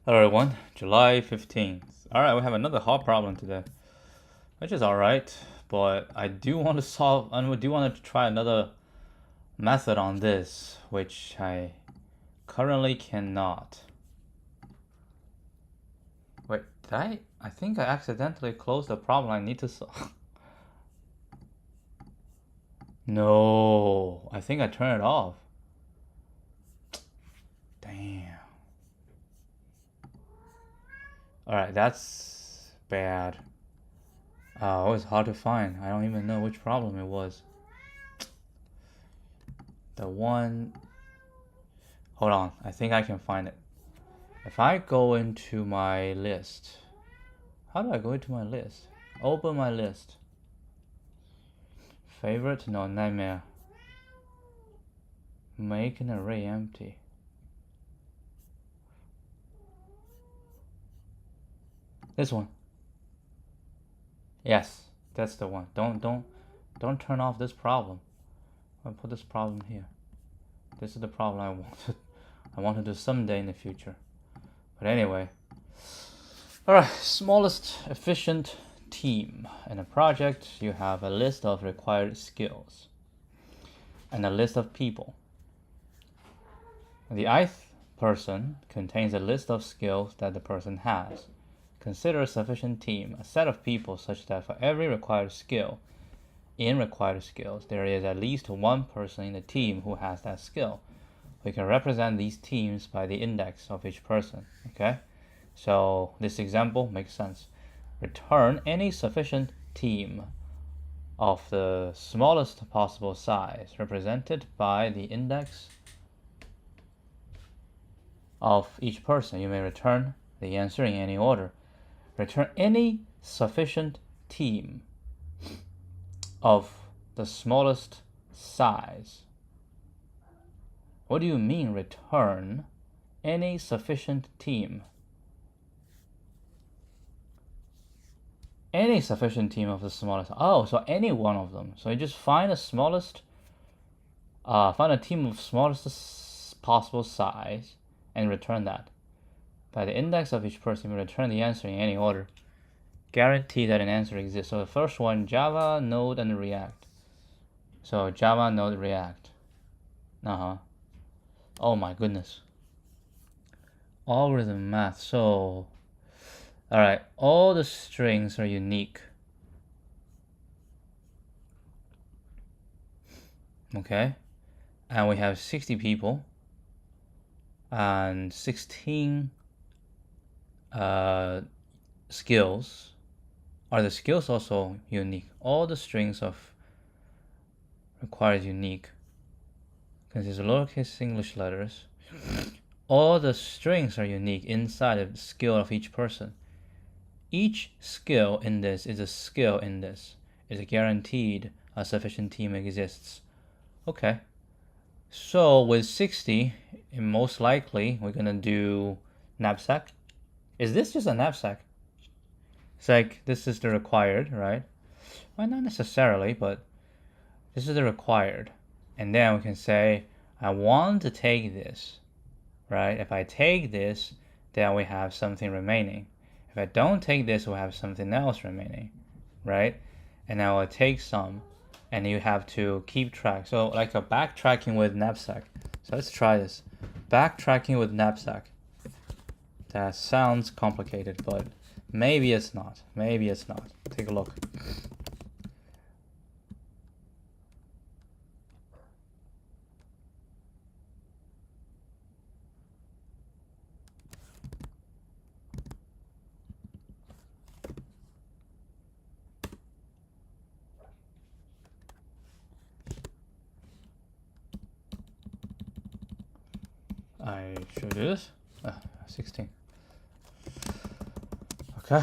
Hello everyone, July 15th. Alright, we have another hard problem today, which is alright, but I do want to solve, and we do want to try another method on this, which I currently cannot. Wait, did I? I think I accidentally closed the problem I need to solve. No, I think I turned it off. Damn. Alright, that's bad. It was hard to find. I don't even know which problem it was. The one. Hold on, I think I can find it. If I go into my list, how do I go into my list? Open my list. Favorite? No, nightmare. Make an array empty. This one. Yes, that's the one. Don't turn off this problem. I'll put this problem here. This is the problem I want to do someday in the future. But anyway. Alright, smallest efficient team. In a project, you have a list of required skills and a list of people. The ith person contains a list of skills that the person has. Consider a sufficient team, a set of people such that for every required skill, in required skills, there is at least one person in the team who has that skill. We can represent these teams by the index of each person, okay? So this example makes sense. Return any sufficient team of the smallest possible size, represented by the index of each person. You may return the answer in any order. Return any sufficient team of the smallest size. What do you mean, return any sufficient team? Any sufficient team of the smallest. Oh, so any one of them. So you just find the smallest, find a team of smallest possible size and return that. By the index of each person, you return the answer in any order. Guarantee that an answer exists. So the first one, Java, Node, and React. So Java, Node, React. Oh my goodness. Algorithm math. So, alright, all the strings are unique. Okay, and we have 60 people and 16 skills. Are the skills also unique? All the strings of requires unique because it's lowercase English letters. All the strings are unique inside of the skill of each person. Each skill in this is a skill in this. Is a guaranteed a sufficient team exists. Okay. So with 60, most likely we're gonna do knapsack. Is this just a knapsack? It's like this is the required, right? Well, not necessarily, but this is the required. And then we can say, I want to take this, right? If I take this, then we have something remaining. If I don't take this, we'll have something else remaining, right? And I will take some, and you have to keep track. So like a backtracking with knapsack. So let's try this. Backtracking with knapsack. That sounds complicated, but maybe it's not. Maybe it's not. Take a look. I should do this. 16. Okay.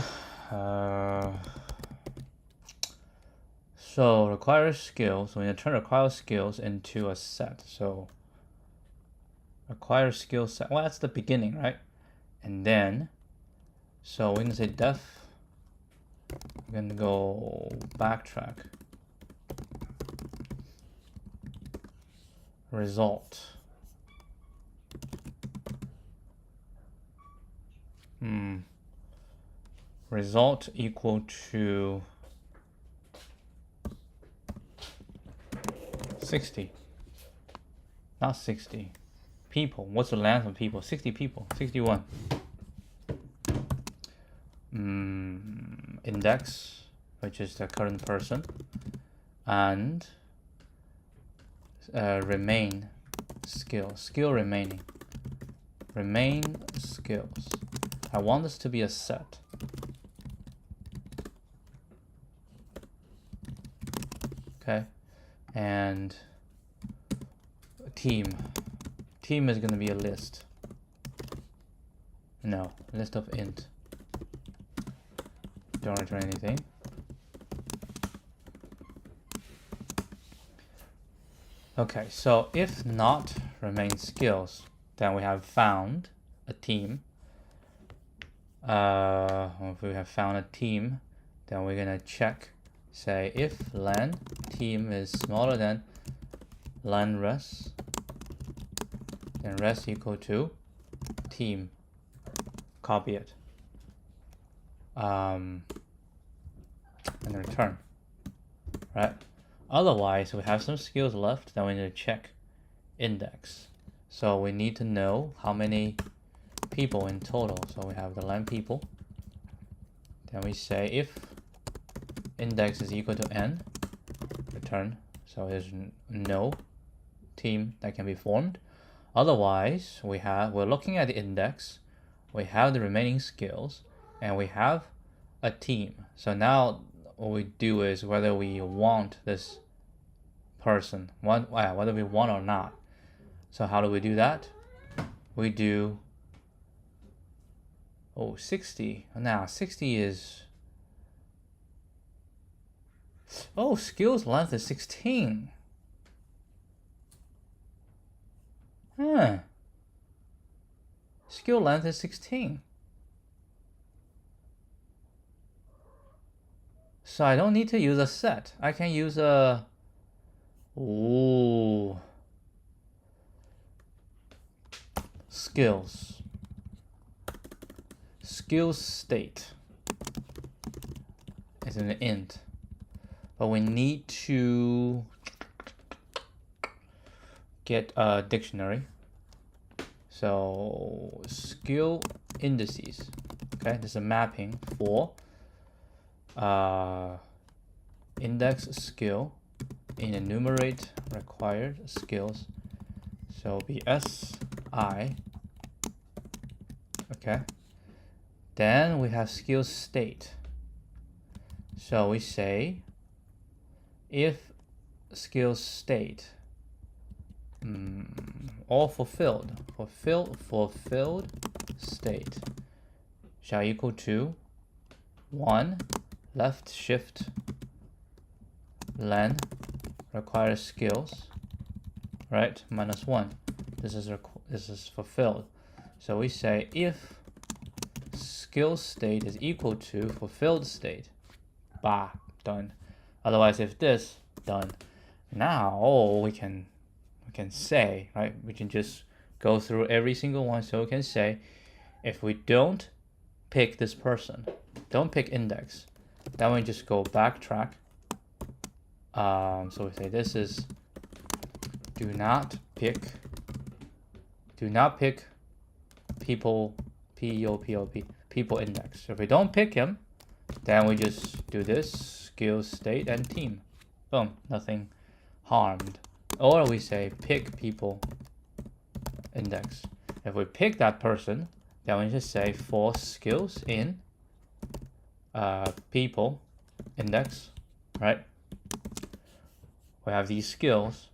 So requires skills. We're gonna turn required skills into a set. So require skill set. Well, that's the beginning, right? And then, so we're gonna say def. We're gonna go backtrack. Result. result equal to 60. Not 60. People. What's the length of people? 60 people. 61. Index, which is the current person, and remain skill. Skill remaining. Remain skills. I want this to be a set. Okay, and team. Team is going to be a list. No, list of int. Don't return anything. Okay, so if not remain skills, then we have found a team. If we have found a team, then we're gonna check, say if len team is smaller than len res, then res equal to team. Copy it. And return. Right? Otherwise, we have some skills left, then we need to check index. So we need to know how many people in total. So we have the len people. Then we say if index is equal to n, return. So there's no team that can be formed. Otherwise, we're looking at the index, we have the remaining skills, and we have a team. So now what we do is whether we want this person, whether we want or not. So how do we do that? We do 60. Now 60 is skills length is 16. Skill length is 16. So I don't need to use a set. I can use a skills. Skills state is an int. But we need to get a dictionary. So skill indices. Okay, this is a mapping for index skill in enumerate required skills. So be si. Okay. Then we have skill state. So we say if skill state all fulfilled state shall equal to 1 left shift len required skills, right, minus 1. This is fulfilled. So we say if skill state is equal to fulfilled state, done. Otherwise, if this, done. Now we can say, right, we can just go through every single one. So we can say if we don't pick this person, don't pick index, then we just go backtrack. So we say this is do not pick people, people index. So if we don't pick him, then we just do this skill state and team. Boom, nothing harmed. Or we say pick people index. If we pick that person, then we just say for skills in people index, right? We have these skills,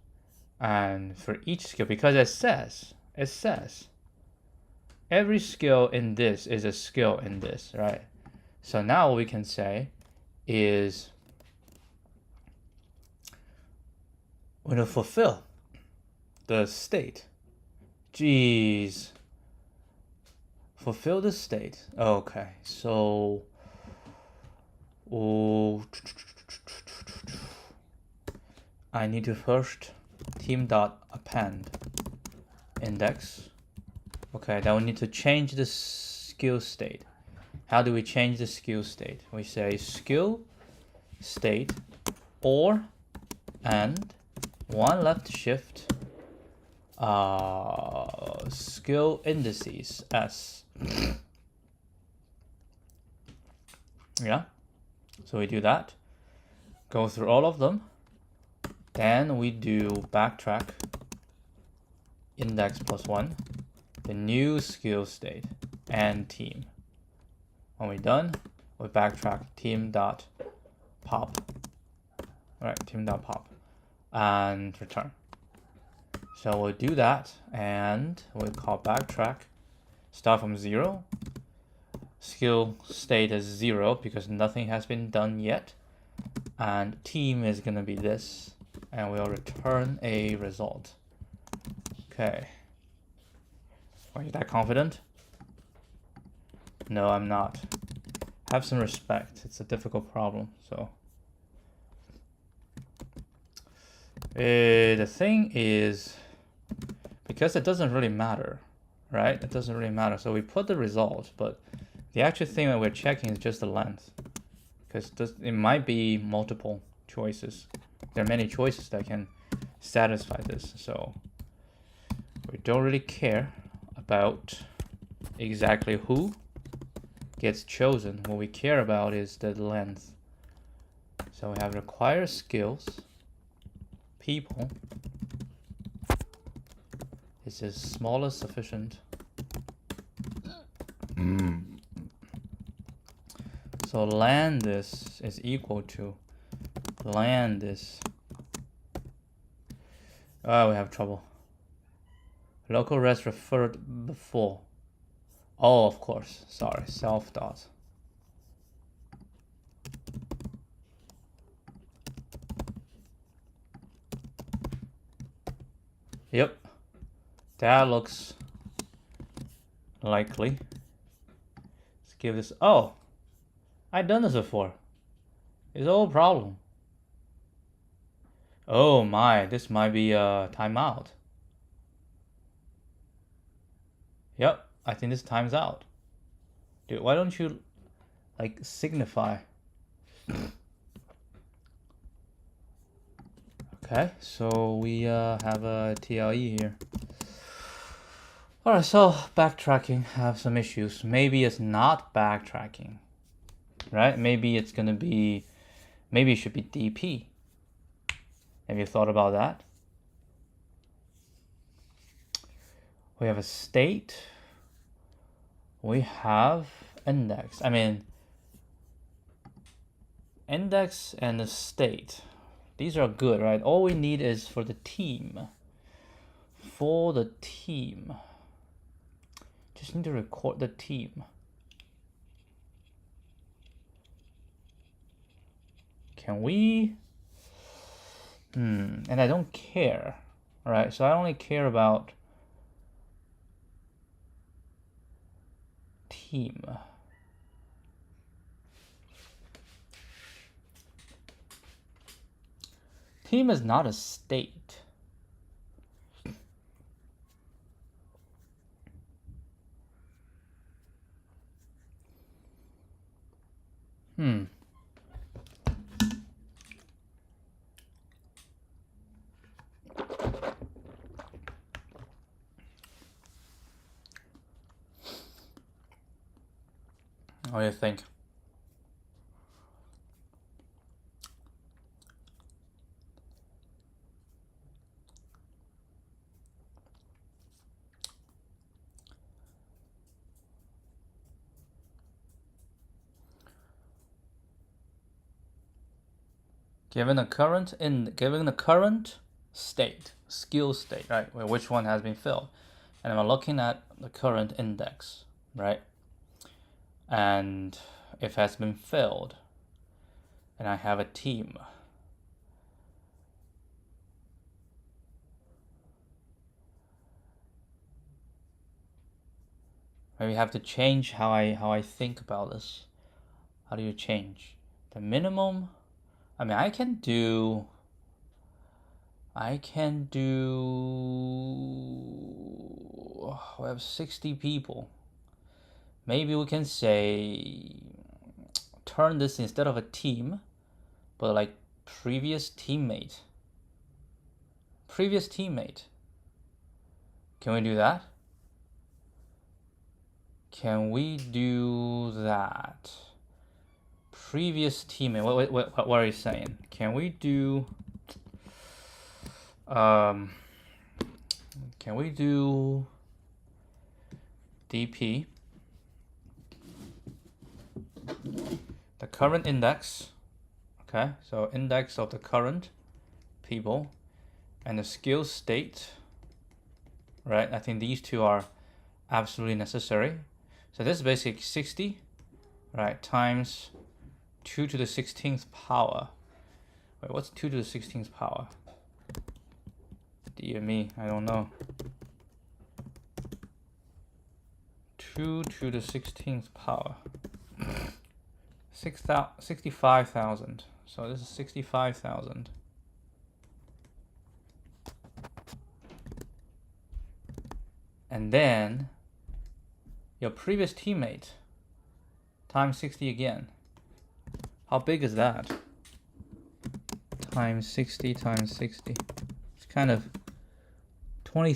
and for each skill, because it says every skill in this is a skill in this, right? So now what we can say is we're going to fulfill the state. Jeez. Fulfill the state. Okay, so I need to first team.append index. Okay, then we need to change the skill state. How do we change the skill state? We say skill state or and one left shift skill indices s. Yeah, so we do that, go through all of them, then we do backtrack index plus 1, the new skill state and team. When we're done, we backtrack team.pop, right, team.pop, and return. So we'll do that, and we'll call backtrack, start from 0, skill state is 0 because nothing has been done yet, and team is gonna be this, and we'll return a result. Okay. Are you that confident? No, I'm not. Have some respect. It's a difficult problem, so. The thing is, because it doesn't really matter, right? It doesn't really matter. So we put the result, but the actual thing that we're checking is just the length, because it might be multiple choices. There are many choices that can satisfy this, so we don't really care about exactly who gets chosen. What we care about is the length. So we have required skills, people. This is small as sufficient. So land this is equal to land this. Oh, we have trouble. Local rest referred before. Oh, of course. Sorry, self dot. Yep, that looks likely. Let's give this. Oh, I've done this before. It's no problem. Oh my, this might be a timeout. Yep, I think this time's out. Dude, why don't you like signify? Okay, so we have a TLE here. Alright, so backtracking have some issues. Maybe it's not backtracking, right? Maybe it's gonna be, maybe it should be DP. Have you thought about that? We have a state. We have index. I mean, index and the state. These are good, right? All we need is for the team. For the team. Just need to record the team. Can we? And I don't care. All right, so I only care about team. Team is not a state. What do you think? Given the current state, skill state, right, where which one has been filled, and I'm looking at the current index, right, and if it has been filled, and I have a team, maybe have to change how I think about this. How do you change the minimum? I mean, I can do. We have 60 people. maybe we can say turn this instead of a team, but like previous teammate. Previous teammate. Can we do that? Can we do that? Previous teammate. What are you saying? Can we do? Can we do DP? The current index. Okay, so index of the current people, and the skill state. Right. I think these two are absolutely necessary. So this is basically 60, right, times 2 to the 16th power. Wait, what's 2 to the 16th power? Dear me, I don't know. 2 to the 16th power. 65,000. So this is 65,000. And then your previous teammate times 60 again. How big is that? Times 60 times 60. It's kind of 20.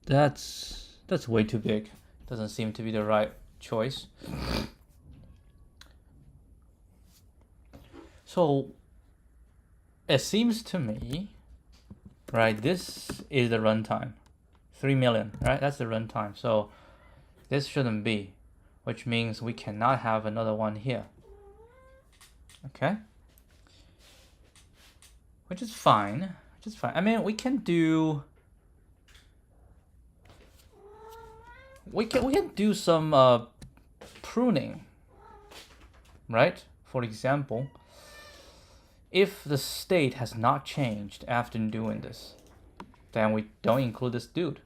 That's way too big. Doesn't seem to be the right choice. So it seems to me, right, this is the runtime. 3 million, right? That's the runtime. So this shouldn't be, which means we cannot have another one here. Okay? Which is fine. I mean, we can do some pruning, right? For example, if the state has not changed after doing this, then we don't include this dude,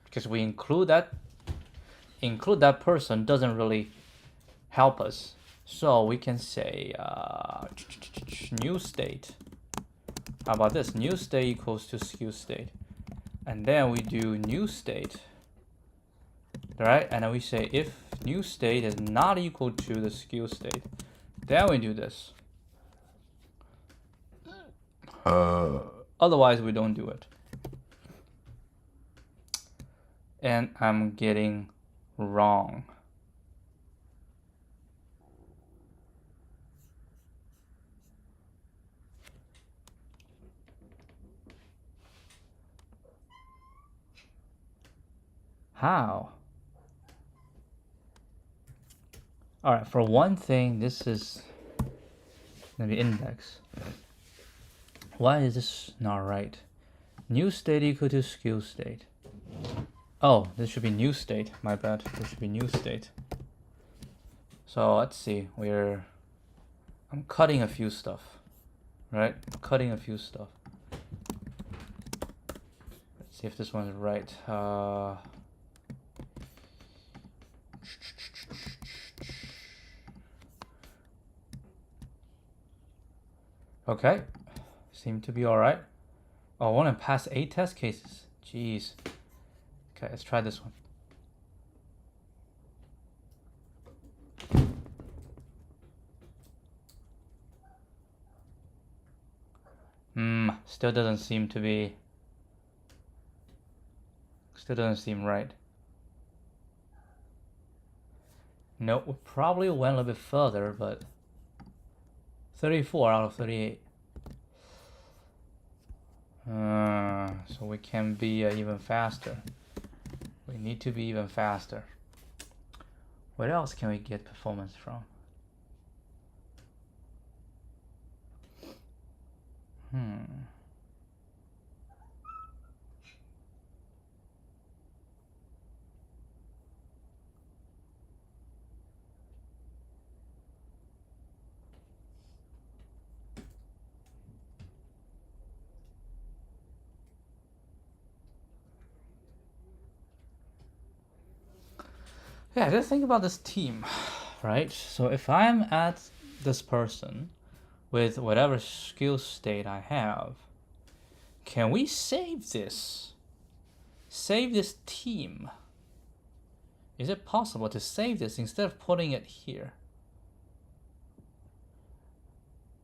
because we include that person doesn't really help us. So we can say new state. How about this? New state equals to skill state, and then we do new state, right? And then we say if new state is not equal to the skill state, then we do this. Otherwise we don't do it. And I'm getting wrong. How? All right, for one thing, this is gonna be index. Why is this not right? New state equal to skill state. Oh, this should be new state. My bad. This should be new state. So let's see. I'm cutting a few stuff, right? Cutting a few stuff. Let's see if this one's right. Okay, seem to be all right. Oh, I want to pass 8 test cases. Jeez. Okay, let's try this one. Still doesn't seem right. Nope, we probably went a little bit further, but 34 out of 38. So we can be even faster. We need to be even faster. Where else can we get performance from? Yeah, just think about this team, right? So if I'm at this person with whatever skill state I have, can we save this? Save this team is it possible to save this instead of putting it here?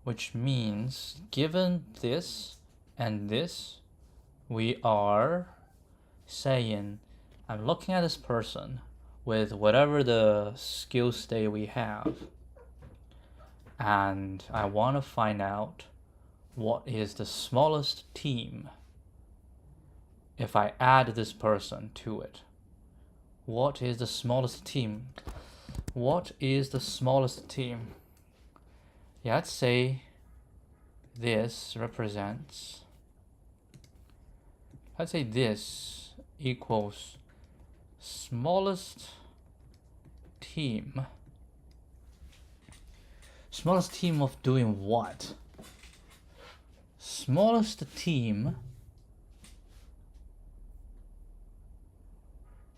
Which means, given this and this, we are saying, I'm looking at this person with whatever the skill state we have, and I want to find out what is the smallest team if I add this person to it. What is the smallest team? What is the smallest team? Yeah, let's say this represents, let's say this equals smallest team. Smallest team of doing what? Smallest team.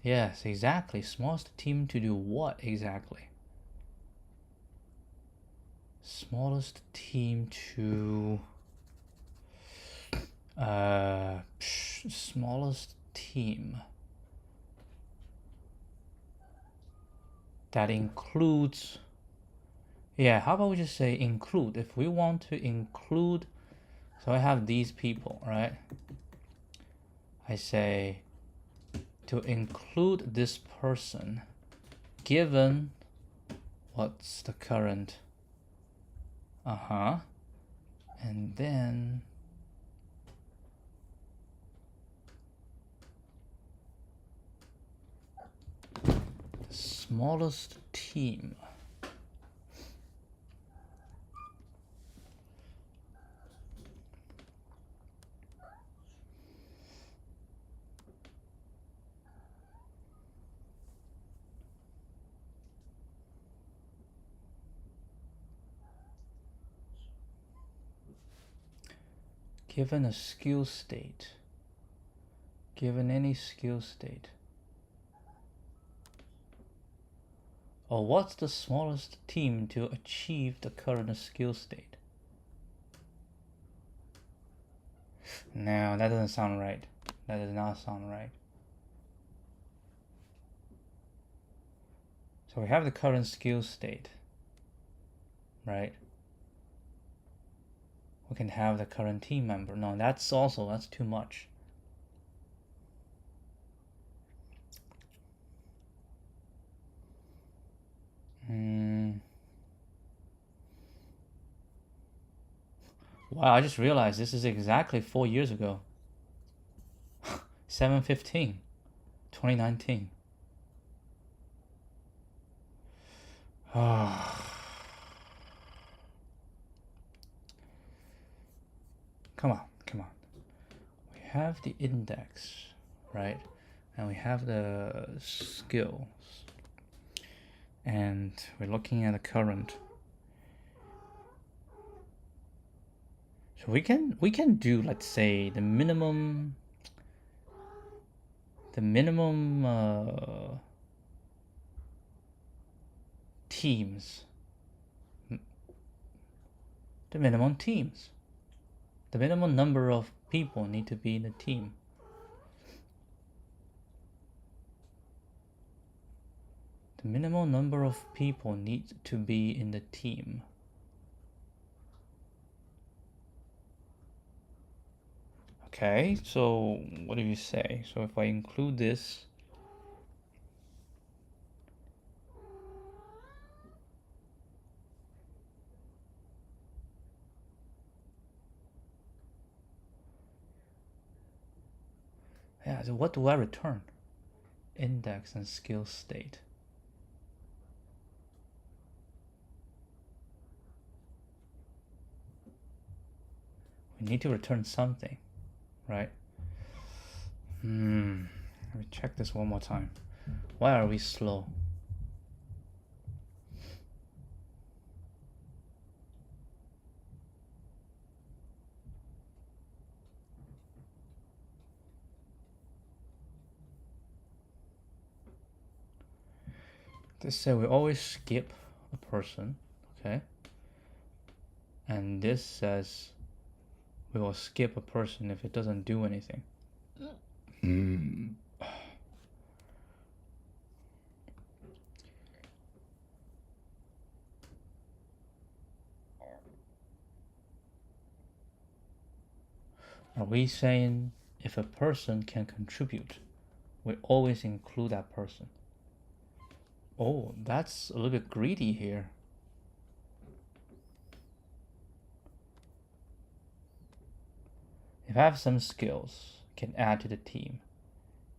Yes, exactly. Smallest team to do what exactly? Smallest team to smallest team that includes, yeah, how about we just say include? If we want to include, so I have these people, right? I say to include this person given what's the current, and then the smallest team. Given a skill state, given any skill state, or what's the smallest team to achieve the current skill state? No, that doesn't sound right. That does not sound right. So we have the current skill state, right? We can have the current team member. No, that's too much. Wow, I just realized this is exactly 4 years ago. 7/15, 2019. Come on. We have the index, right? And we have the skills. And we're looking at the current. So we can do, let's say, the minimum teams. The minimum teams. The minimum number of people need to be in the team. The minimum number of people need to be in the team. Okay, so what do you say? So if I include this, yeah, so what do I return? Index and skill state. We need to return something, right? Let me check this one more time. Why are we slow? This says we always skip a person, okay? And this says we will skip a person if it doesn't do anything. Are we saying if a person can contribute, we always include that person? Oh, that's a little bit greedy here. If I have some skills, can add to the team,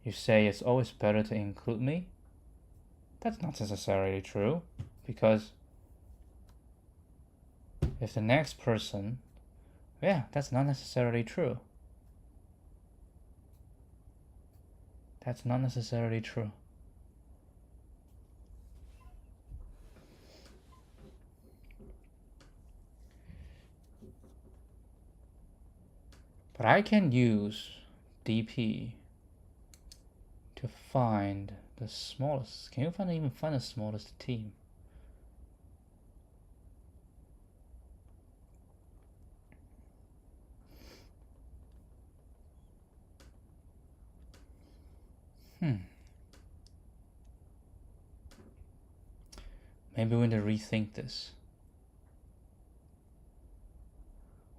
you say it's always better to include me? That's not necessarily true, because if the next person, yeah, that's not necessarily true. That's not necessarily true. But I can use DP to find the smallest. Can you even find the smallest team? Maybe we need to rethink this.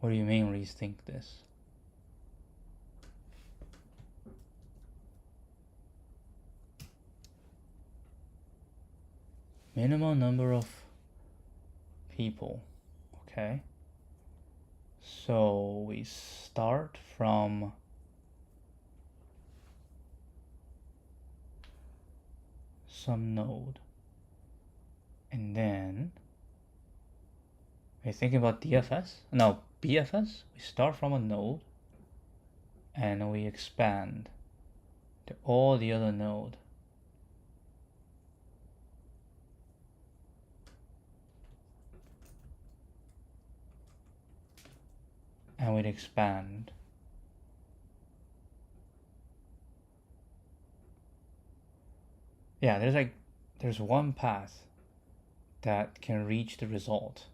What do you mean rethink this? Minimum number of people. Okay. So we start from some node. And then are you thinking about DFS? No, BFS. We start from a node and we expand to all the other node. And we'd expand. Yeah, there's one path that can reach the result.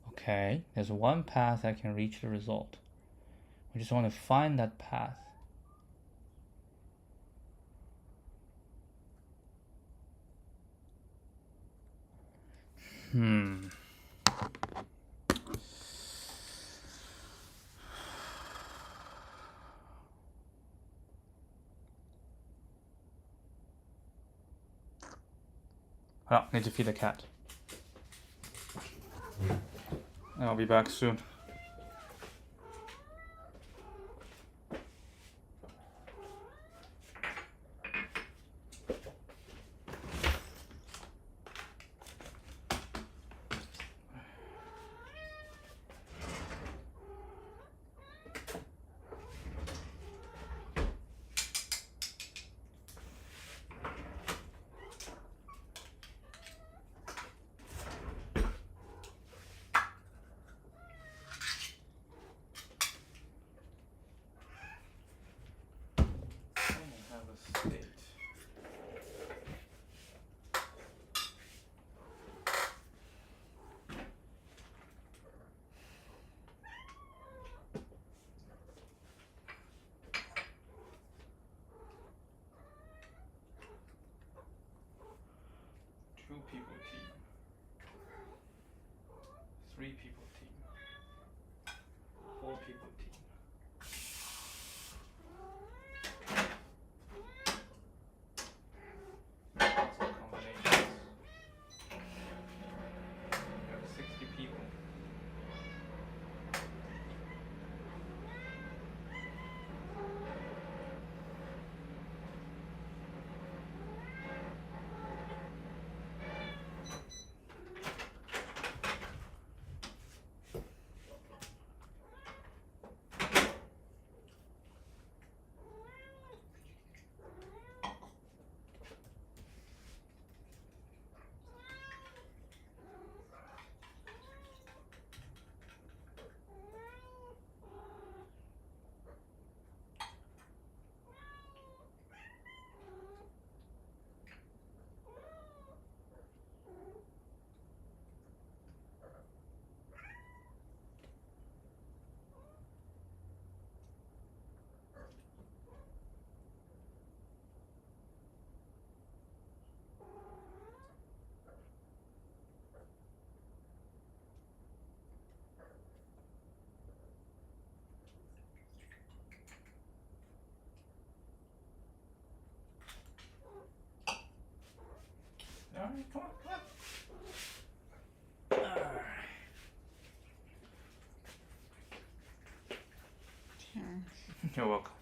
Okay, there's one path that can reach the result. We just want to find that path. Oh, need to feed the cat. I'll be back soon. Two people team, three people team, four people team. Lots of combinations. We have 60 people. You're welcome.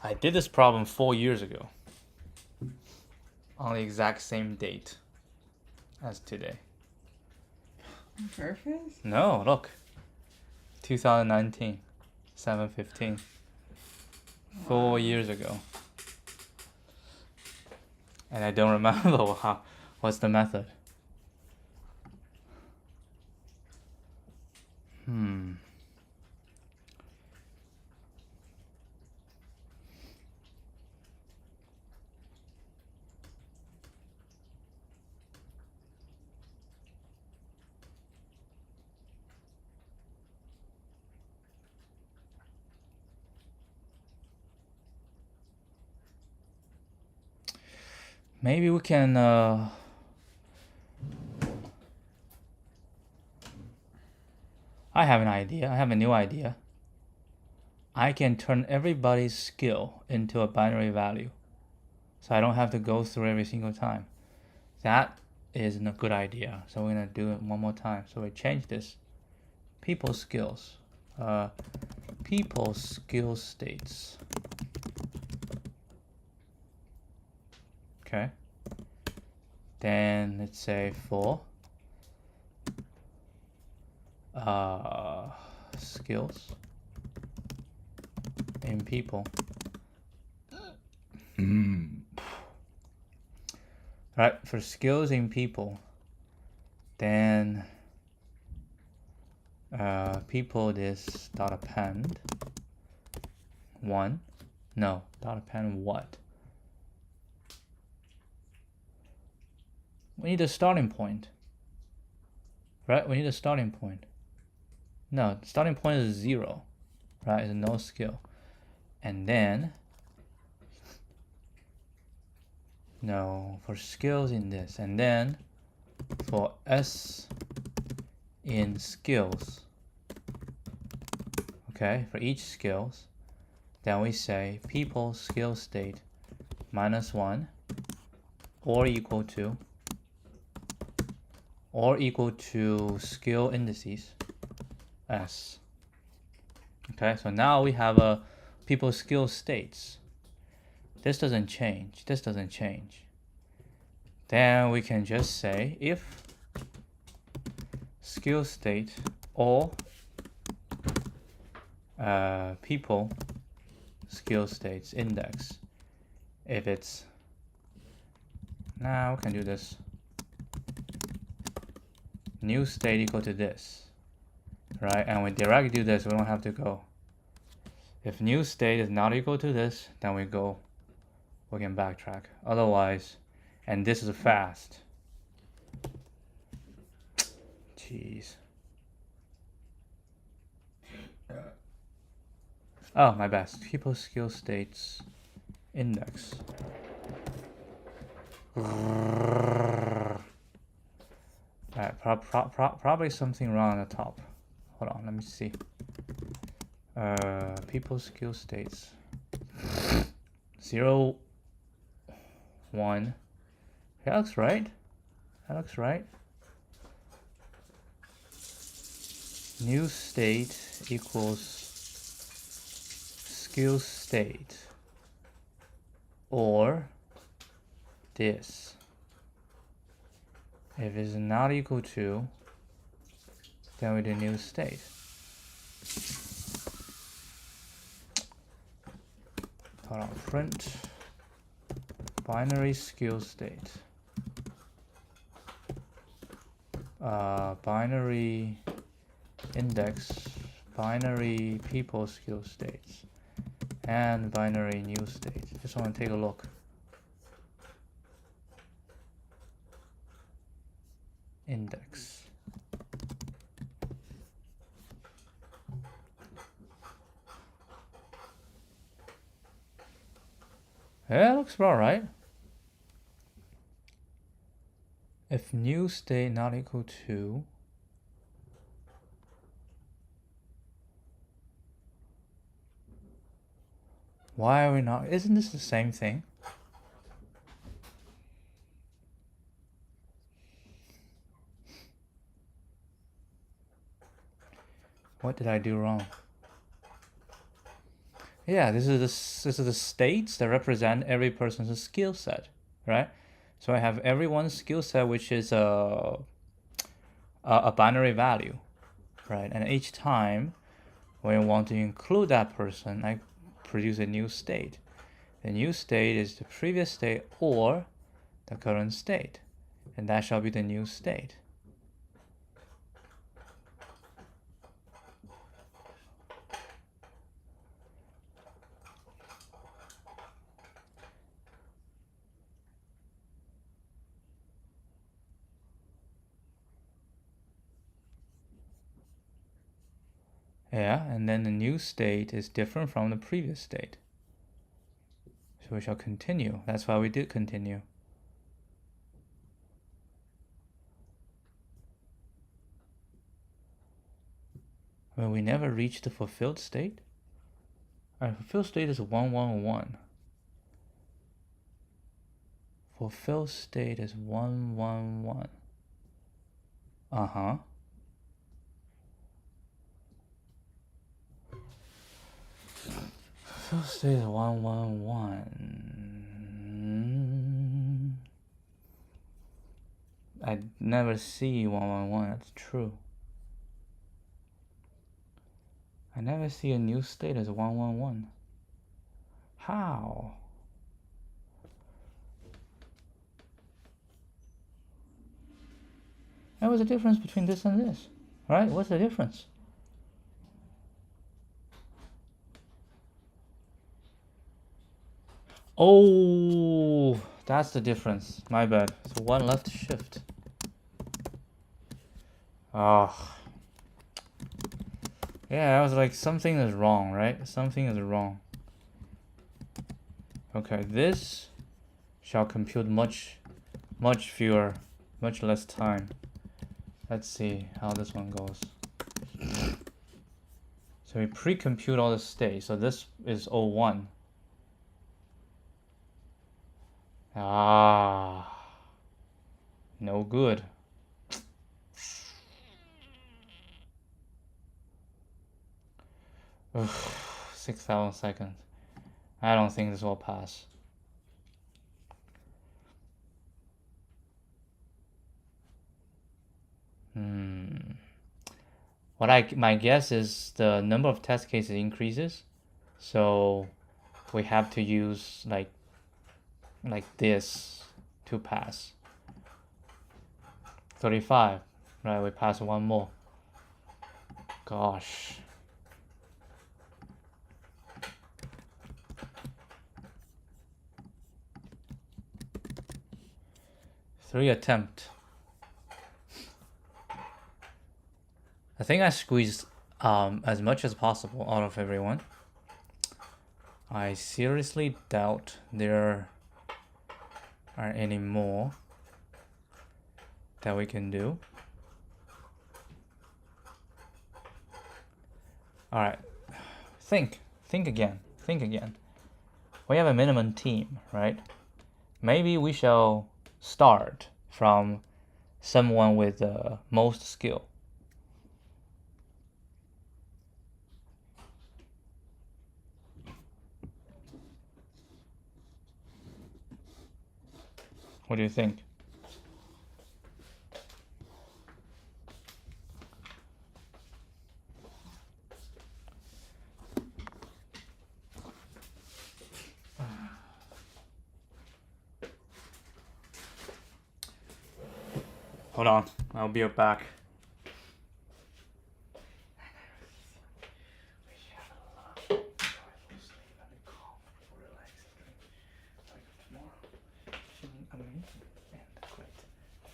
I did this problem 4 years ago on the exact same date as today. On purpose? No, look. 2019, 7/15. 4 years ago. And I don't remember what's the method. Maybe we can I have an idea. I have a new idea. I can turn everybody's skill into a binary value. So I don't have to go through every single time. That is a good idea. So we're going to do it one more time. So we change this. People's skills. People's skill states. Okay. Then let's say for skills in people. Right, for skills in people, then people is dot append 1. No, dot append what? We need a starting point. Right, we need a starting point. No, starting point is 0. Right, it's no skill. And then no, for skills in this, and then for S in skills, okay, for each skills, then we say people skill state -1 or equal to skill indices S. Okay, so now we have a people skill states. This doesn't change. This doesn't change. Then we can just say if skill state or people skill states index. If it's now we can do this. New state equal to this, right? And we directly do this. We don't have to go. If new state is not equal to this, then we can backtrack. Otherwise, and this is fast. Jeez. Oh, my bad. People skill states index. Alright, probably something wrong at the top. Hold on, let me see. People skill states 0, 1. That looks right. That looks right. New state equals skill state or this. If it's not equal to, then we do new state. Hold on, print binary skill state. Binary index, binary people skill states, and binary new state. Just want to take a look. Index. Yeah, looks about right. If new state not equal to why are we not? Isn't this the same thing? What did I do wrong? Yeah, this is the states that represent every person's skill set, right? So I have everyone's skill set, which is a binary value, right? And each time when I want to include that person, I produce a new state. The new state is the previous state or the current state, and that shall be the new state. Yeah, and then the new state is different from the previous state. So we shall continue. That's why we did continue. Well, we never reached the fulfilled state. Our fulfilled state is 1, 1, 1. Fulfilled state is 1, 1, 1. Uh-huh. Fulfilled state is 1, 1, 1. I never see 1, 1, 1. That's true. I never see a new state as 1, 1, 1. How? And what's the difference between this and this? Right? What's the difference? Oh, that's the difference. My bad. So one left shift. Oh. Yeah, I was like, something is wrong, right? Something is wrong. Okay, this shall compute much fewer, much less time. Let's see how this one goes. So we pre-compute all the states. So this is 01. Ah, no good. 6,000 seconds. I don't think this will pass. My guess is the number of test cases increases, so we have to use like this to pass. 35, right? We pass one more. Gosh. Three attempt. I think I squeezed as much as possible out of everyone. I seriously doubt there are any more that we can do. All right, think again. We have a minimum team, right? Maybe we shall start from someone with the most skill. What do you think? Hold on, I'll be back.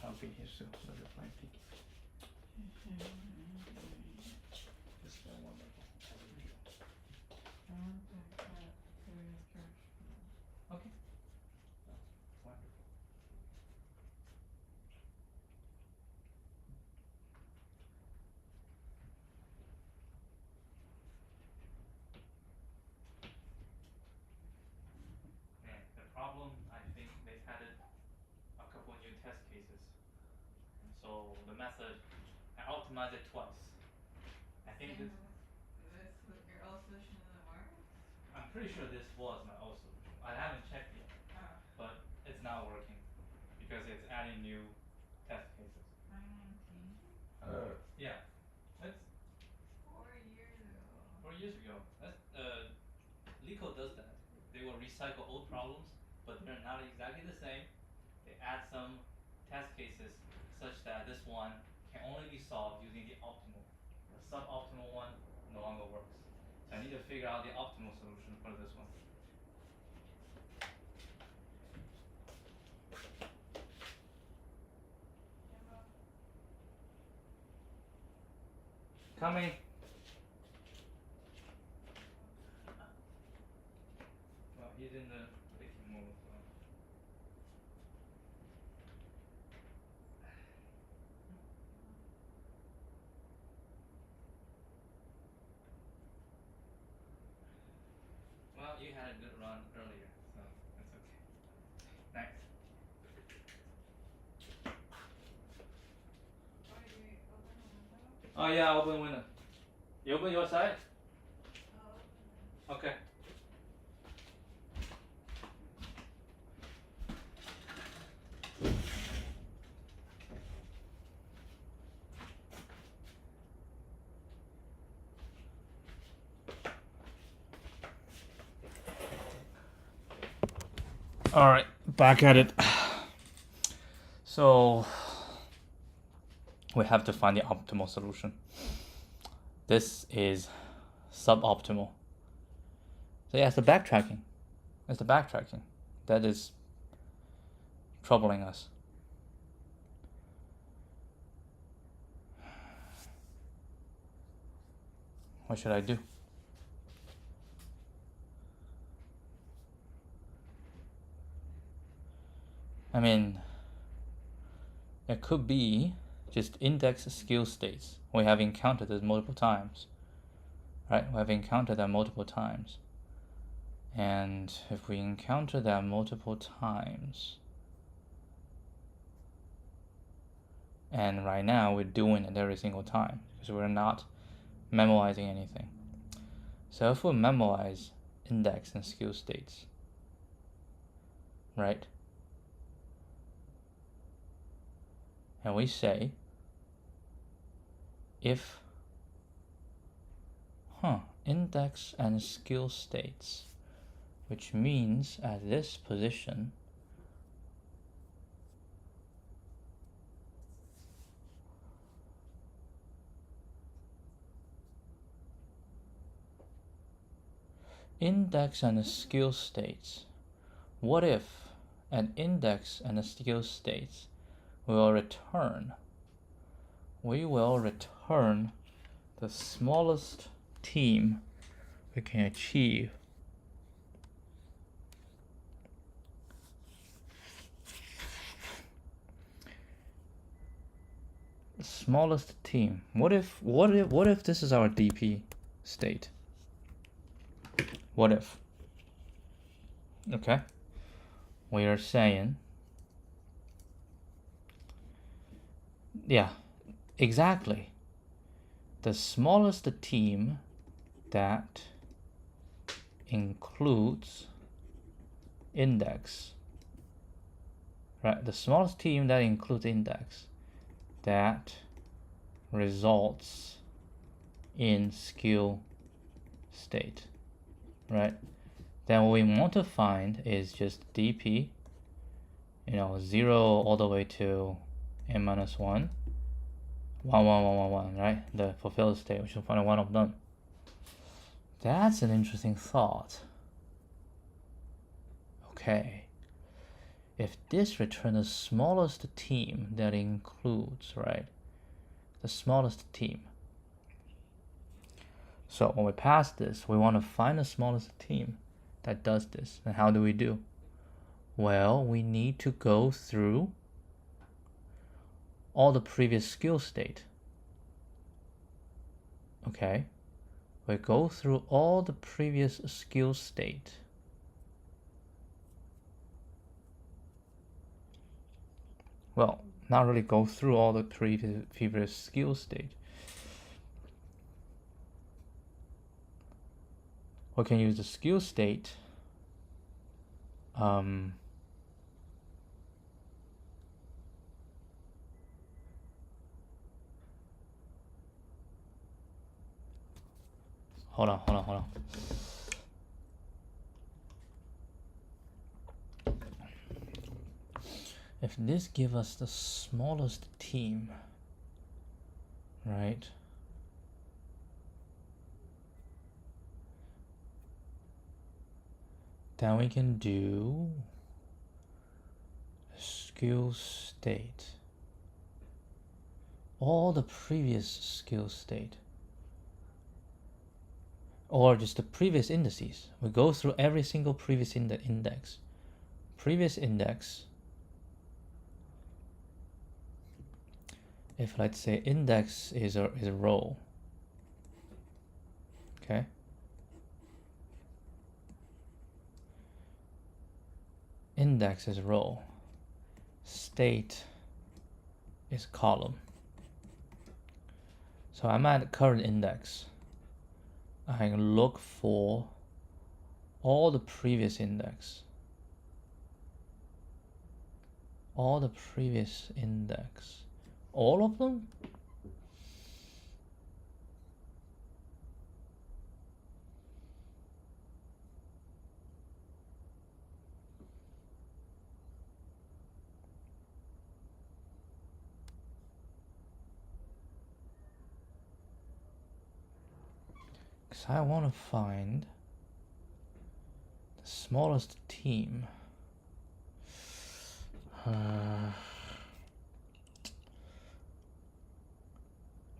I'll be here soon. Okay. The problem, I think they've added a couple new test cases. So the method, I optimized it twice. I think this was your old solution in the mark? I'm pretty sure this was my old solution. I haven't checked yet, but it's not working because it's adding new test cases. 2019? Yeah, that's 4 years ago. 4 years ago. That's LeetCode does that. They will recycle old problems, but they're not exactly the same. They add some test cases such that this one can only be solved using the optimal. The suboptimal one no longer works. So I need to figure out the optimal solution for this one. Coming. Well, he's in the clicking mode, so. Well, you had a good run earlier, so that's okay. Next. Oh, you open the window? Oh yeah, open window. You open your side? I'll open it. Okay. All right, back at it. So we have to find the optimal solution. This is suboptimal. So yeah, it's the backtracking. It's the backtracking that is troubling us. What should I do? I mean, it could be just index skill states. We have encountered this multiple times, right? We have encountered that multiple times. And if we encounter that multiple times, and right now we're doing it every single time because we're not memorizing anything. So if we memorize index and skill states, right? And we say if index and skill states, which means at this position index and skill states. What if an index and a skill states will return? We will return the smallest team we can achieve. The smallest team. What if this is our DP state? What if? Okay. We are saying, yeah, exactly. The smallest team that includes index, right? The smallest team that includes index that results in skill state, right? Then what we want to find is just dp, 0 all the way to n minus 1, 1, 1, 1, 1, 1, right? The fulfilled state, we should find one of them. That's an interesting thought. Okay. If this returns the smallest team that includes, right? The smallest team. So when we pass this, we want to find the smallest team that does this. And how do we do? Well, we need to go through all the previous skill state. Okay? We go through all the previous skill state. Well, not really go through all the previous skill state. we can use the skill state. Hold on. If this gives us the smallest team, right? Then we can do a skill state. All the previous skill state. Or just the previous indices. We go through every single previous index. Previous index. If let's say index is a row. Okay. Index is row. State is column. So I'm at current index. I can look for all the previous index. All the previous index. All of them? Because I want to find the smallest team.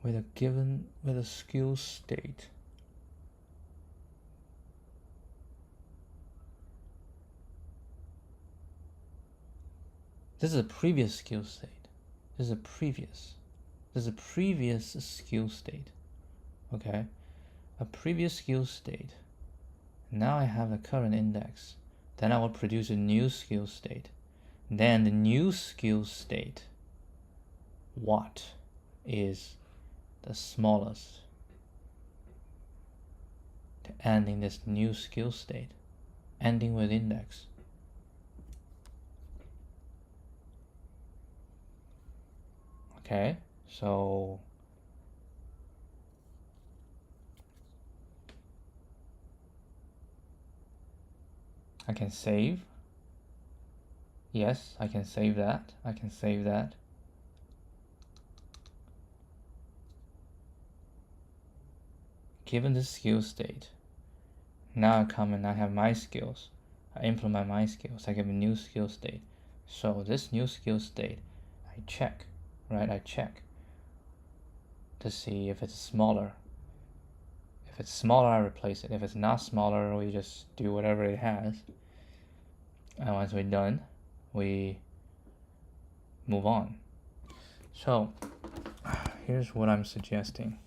With a skill state. This is a previous skill state. This is a previous skill state. Okay? A previous skill state. Now I have a current index. Then I will produce a new skill state. Then the new skill state. What is the smallest to ending this new skill state? Ending with index. Okay, so I can save. Yes, I can save that. I can save that. Given this skill state, now I come and I have my skills. I implement my skills. I give a new skill state. So this new skill state, I check, right? I check to see if it's smaller. If it's smaller, I replace it. If it's not smaller, we just do whatever it has. And once we're done, we move on. So here's what I'm suggesting.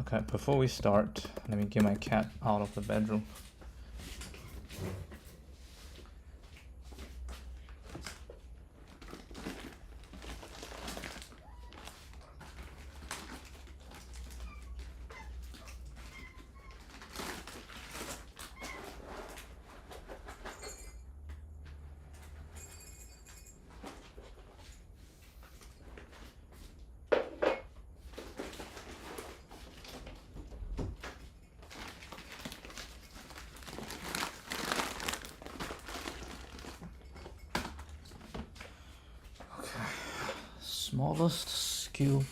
Okay, before we start, let me get my cat out of the bedroom. Smallest skill.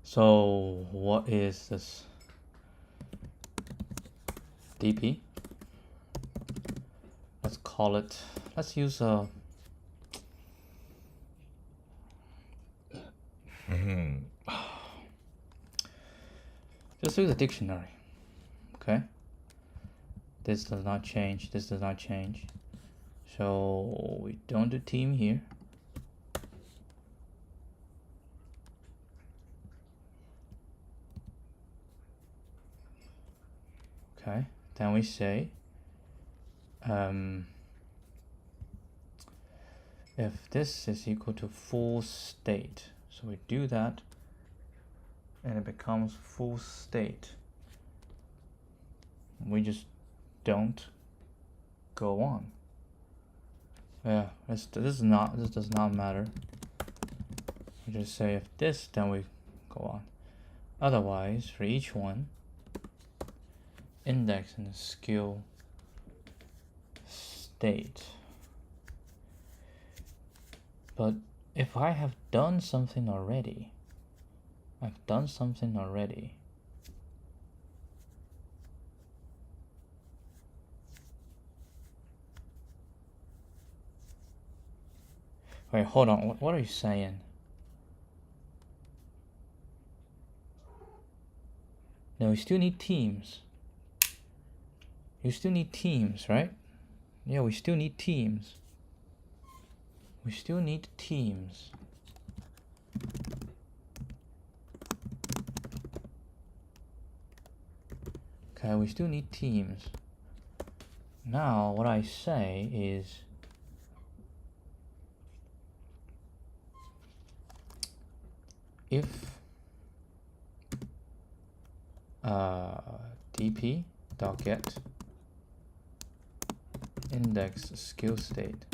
So what is this? DP. Let's call it. Let's use a. Just use a dictionary. Okay. This does not change. This does not change. So we don't do team here. Okay. Then we say if this is equal to full state. So we do that and it becomes full state. We just don't go on. Yeah, this does not matter. We just say if this, then we go on. Otherwise, for each one, index and skill state. But if I have done something already, I've done something already. Wait, hold on. What are you saying? No, we still need teams. You still need teams, right? Yeah, we still need teams. We still need teams. Okay, we still need teams. Now, what I say is if dp.get index skill state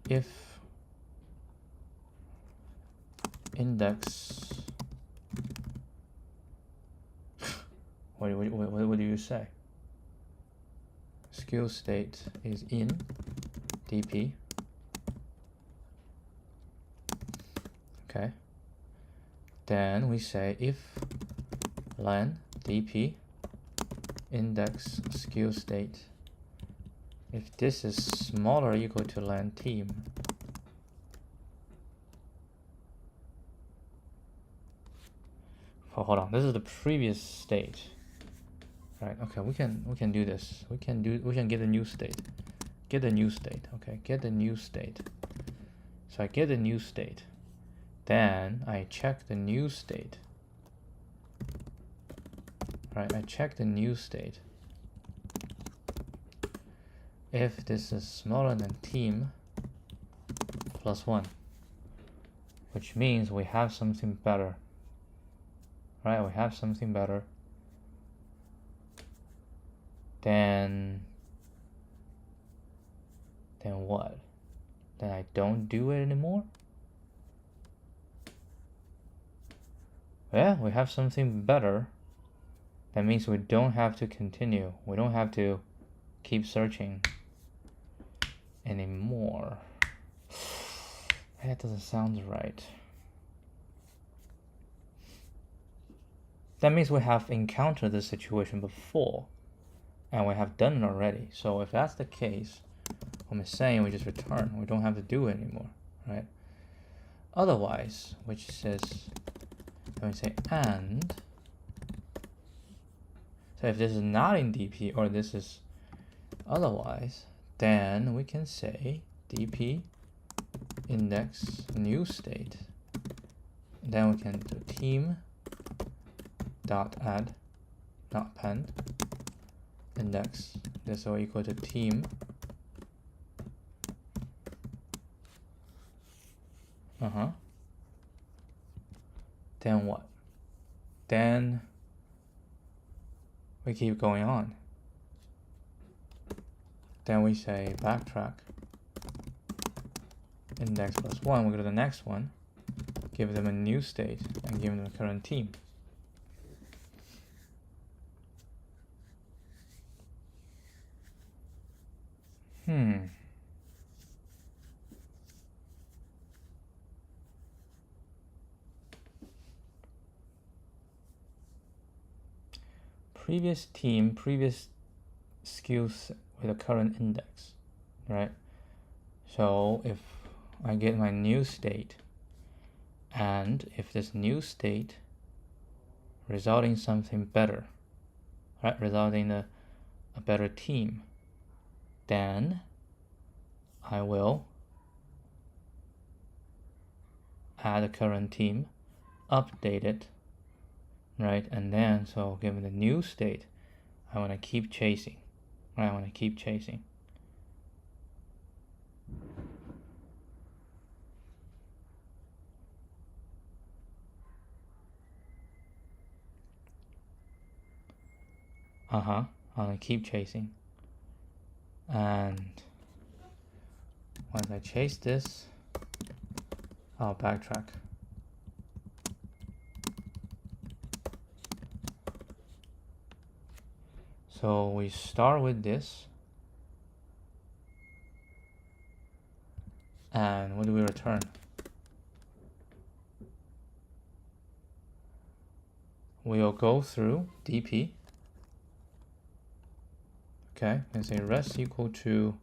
if index what do you say? Skill state is in dp. Okay. Then we say if len dp index skill state, if this is smaller or equal to len team, oh, hold on, this is the previous state, right? Okay, we can do this. We can get a new state. Get a new state. Okay, get a new state. So I get a new state. Then I check the new state. Right, I check the new state. If this is smaller than team plus 1, which means we have something better. Right, we have something better. Then what? Then I don't do it anymore? Yeah, we have something better. That means we don't have to continue. We don't have to keep searching anymore. That doesn't sound right. That means we have encountered this situation before and we have done it already. So if that's the case, I'm saying we just return. We don't have to do it anymore, right? Otherwise, which says, let me say and. So if this is not in dp or this is otherwise, then we can say dp index new state. And then we can do team dot add not append index this will equal to team then what? Then we keep going on. Then we say backtrack index plus 1, we go to the next one, give them a new state and give them the current team. Previous team, previous skills with a current index, right? So if I get my new state, and if this new state resulting in something better, right, resulting in a better team, then I will add the current team, update it, right? And then, so given the new state, I want to keep chasing, right? I want to keep chasing. I want to keep chasing. And once I chase this, I'll backtrack. So we start with this. And what do we return? We'll go through dp. Okay, and say res equal to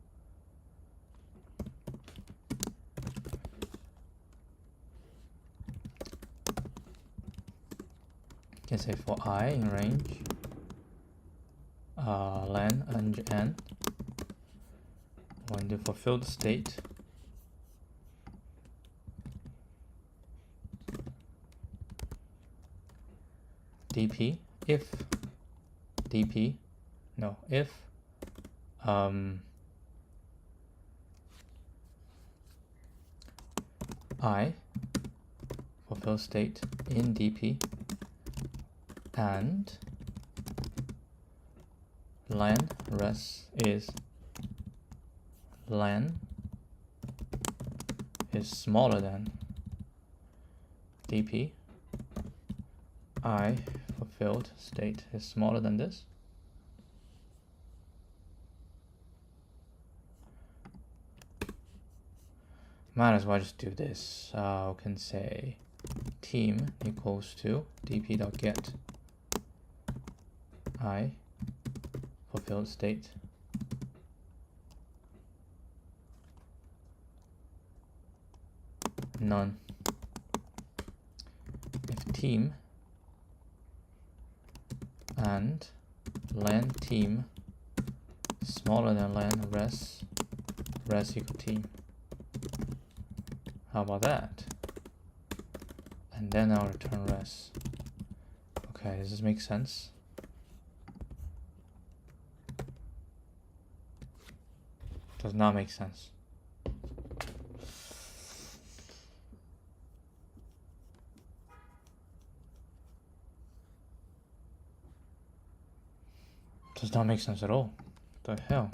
can say for I in range len and n. When the fulfilled state dp if dp no if I fulfill state in dp and len res is len is smaller than dp, I fulfilled state is smaller than this. Might as well just do this. We can say team equals to dp.get I fulfilled state none. If team and len team smaller than len res equal team. How about that? And then I'll return res. Okay, does this make sense? Does not make sense. Does not make sense at all. What the hell?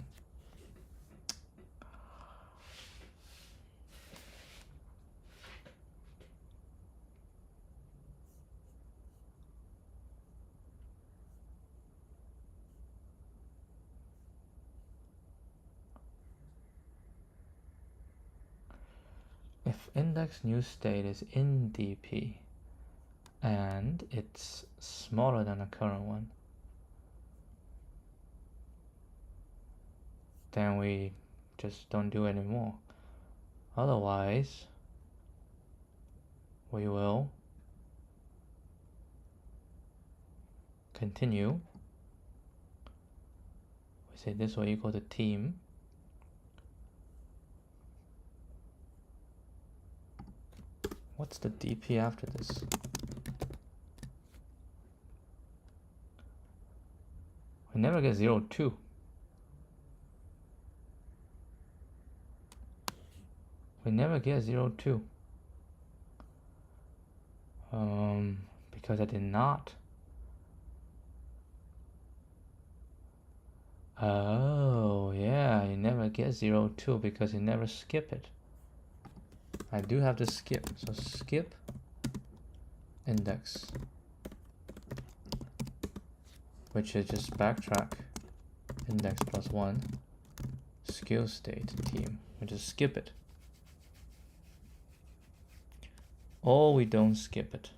If index new state is in dp and it's smaller than the current one, then we just don't do it anymore. Otherwise, we will continue. We say this will equal to team. What's the dp after this? We never get 0, 2. We never get 0, 2. Because I did not. Oh, yeah, you never get 0, 2 because you never skip it. I do have to skip, so skip index, which is just backtrack index plus 1 skill state team. We just skip it. Or we don't skip it.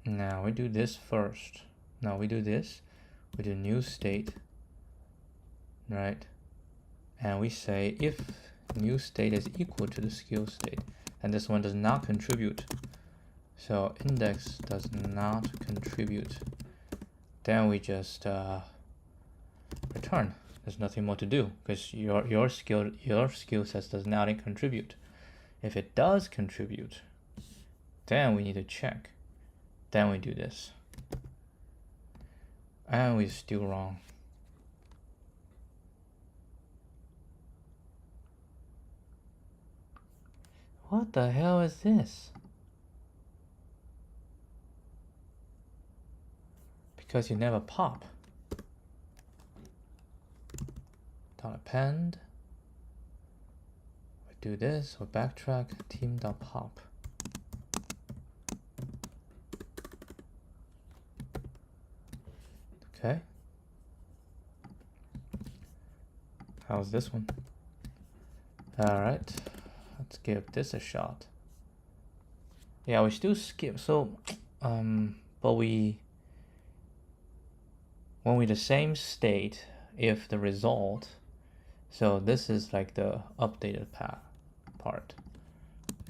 Now we do this first. Now we do this. We do new state, right? And we say if new state is equal to the skill state, and this one does not contribute So index does not contribute. Then we just return. There's nothing more to do because your skill set does not contribute. If it does contribute, then we need to check. Then we do this. And we're still wrong. What the hell is this? Because you never pop. .append. We do this, we backtrack, team.pop. Okay. How's this one? Alright. Let's give this a shot. Yeah, we still skip. So, but when we the same state, if the result, so this is like the updated part.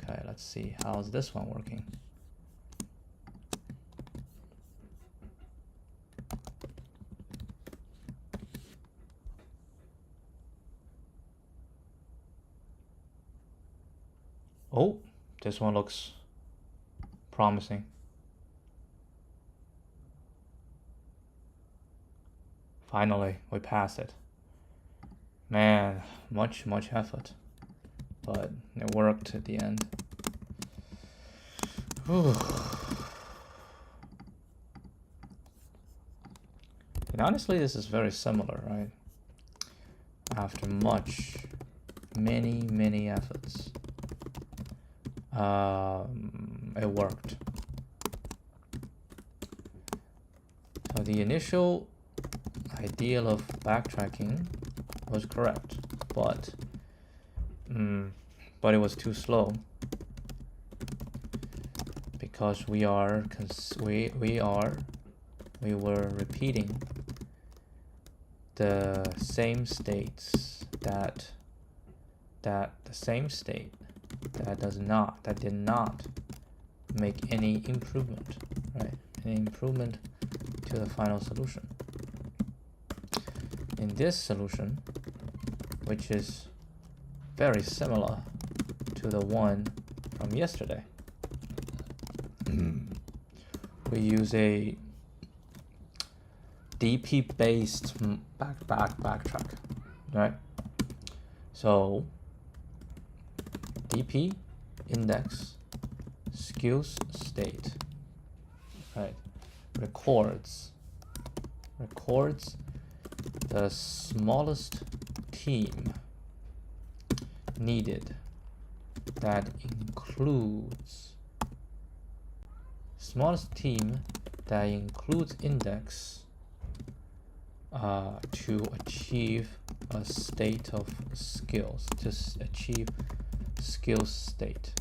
Okay, let's see how's this one working. Oh, this one looks promising. Finally, we pass it. Man, much effort, but it worked at the end. Whew. And honestly, this is very similar, right? After many efforts, it worked. So the initial idea of backtracking was correct, but it was too slow because we were repeating the same states that did not make any improvement, right? Any improvement to the final solution. In this solution, which is very similar to the one from yesterday, we use a DP based backtrack, right? So DP index skills state, right? Records the smallest team needed that includes index to achieve a state of skills, to achieve skill state.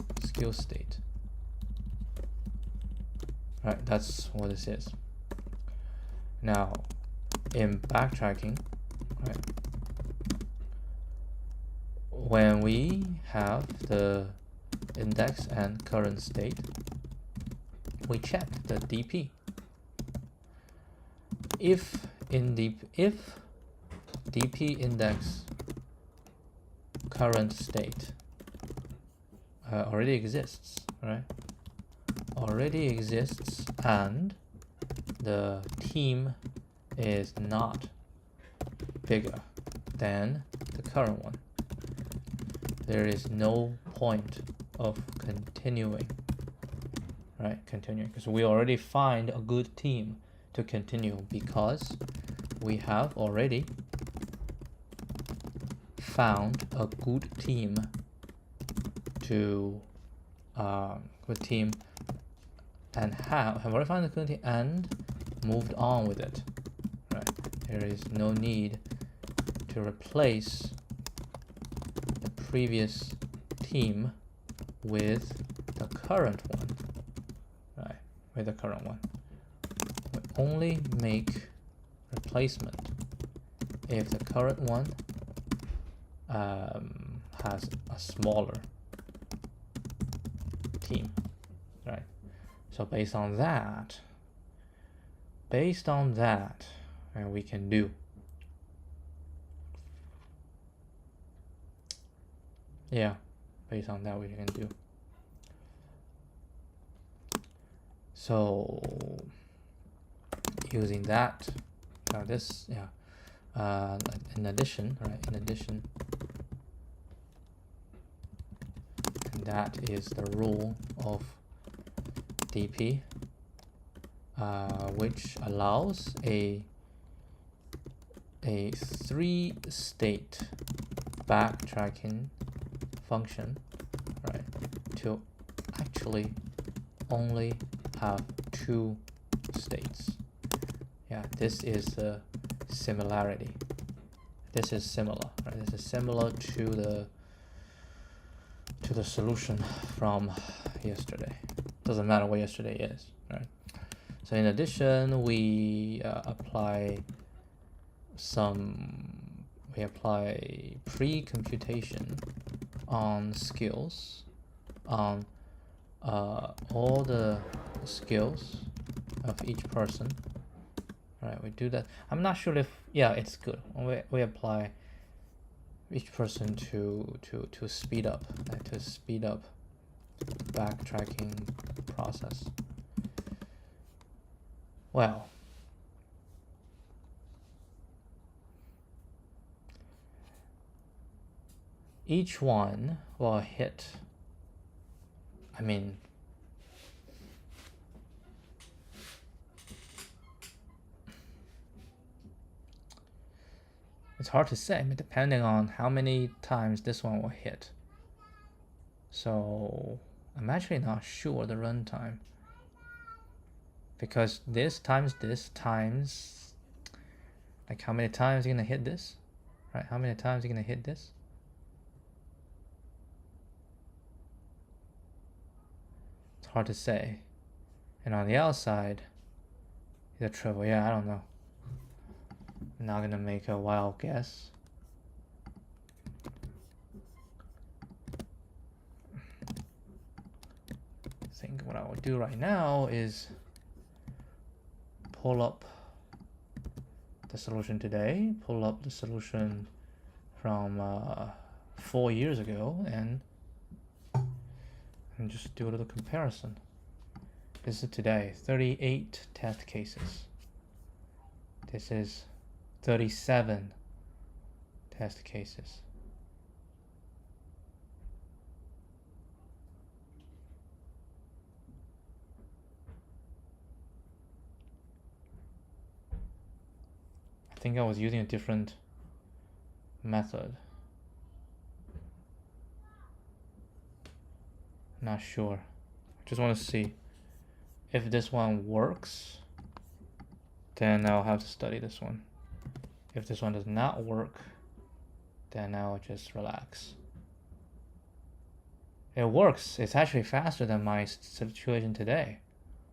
Right, that's what this is. Now, in backtracking, right, when we have the index and current state, we check the DP. If DP index current state already exists, right? Already exists, and the team is not bigger than the current one, there is no point of continuing, right? Because we already find a good team to continue, because we have already found a good team and have already found a good team and moved on with it, right? There is no need to replace the previous team with the current one, right? With the current one, we only make replacement if the current one has a smaller team, right? So based on that, we can do. Yeah, based on that we can do. So using that, this, yeah, in addition, right? In addition, and that is the rule of DP, which allows a 3-state backtracking function, right, to actually only have 2 states. Yeah, this is the similarity. This is similar, right? This is similar to the solution from yesterday. Doesn't matter what yesterday is, right? So in addition, we apply pre-computation on skills, on all the skills of each person. Right, we do that. I'm not sure if, yeah, it's good. We apply each person to speed up, right, to speed up backtracking process. Well, each one will hit, I mean, it's hard to say, but depending on how many times this one will hit. So I'm actually not sure the runtime, because this times, like how many times you're gonna hit this, right? How many times you're gonna hit this? It's hard to say. And on the outside, the triple, yeah, I don't know. I'm not gonna make a wild guess. I think what I will do right now is pull up the solution today, pull up the solution from 4 years ago, and just do a little comparison. This is today, 38 test cases. This is 37 test cases. I think I was using a different method. Not sure. Just want to see if this one works, then I'll have to study this one. If this one does not work, then I'll just relax. It works. It's actually faster than my situation today.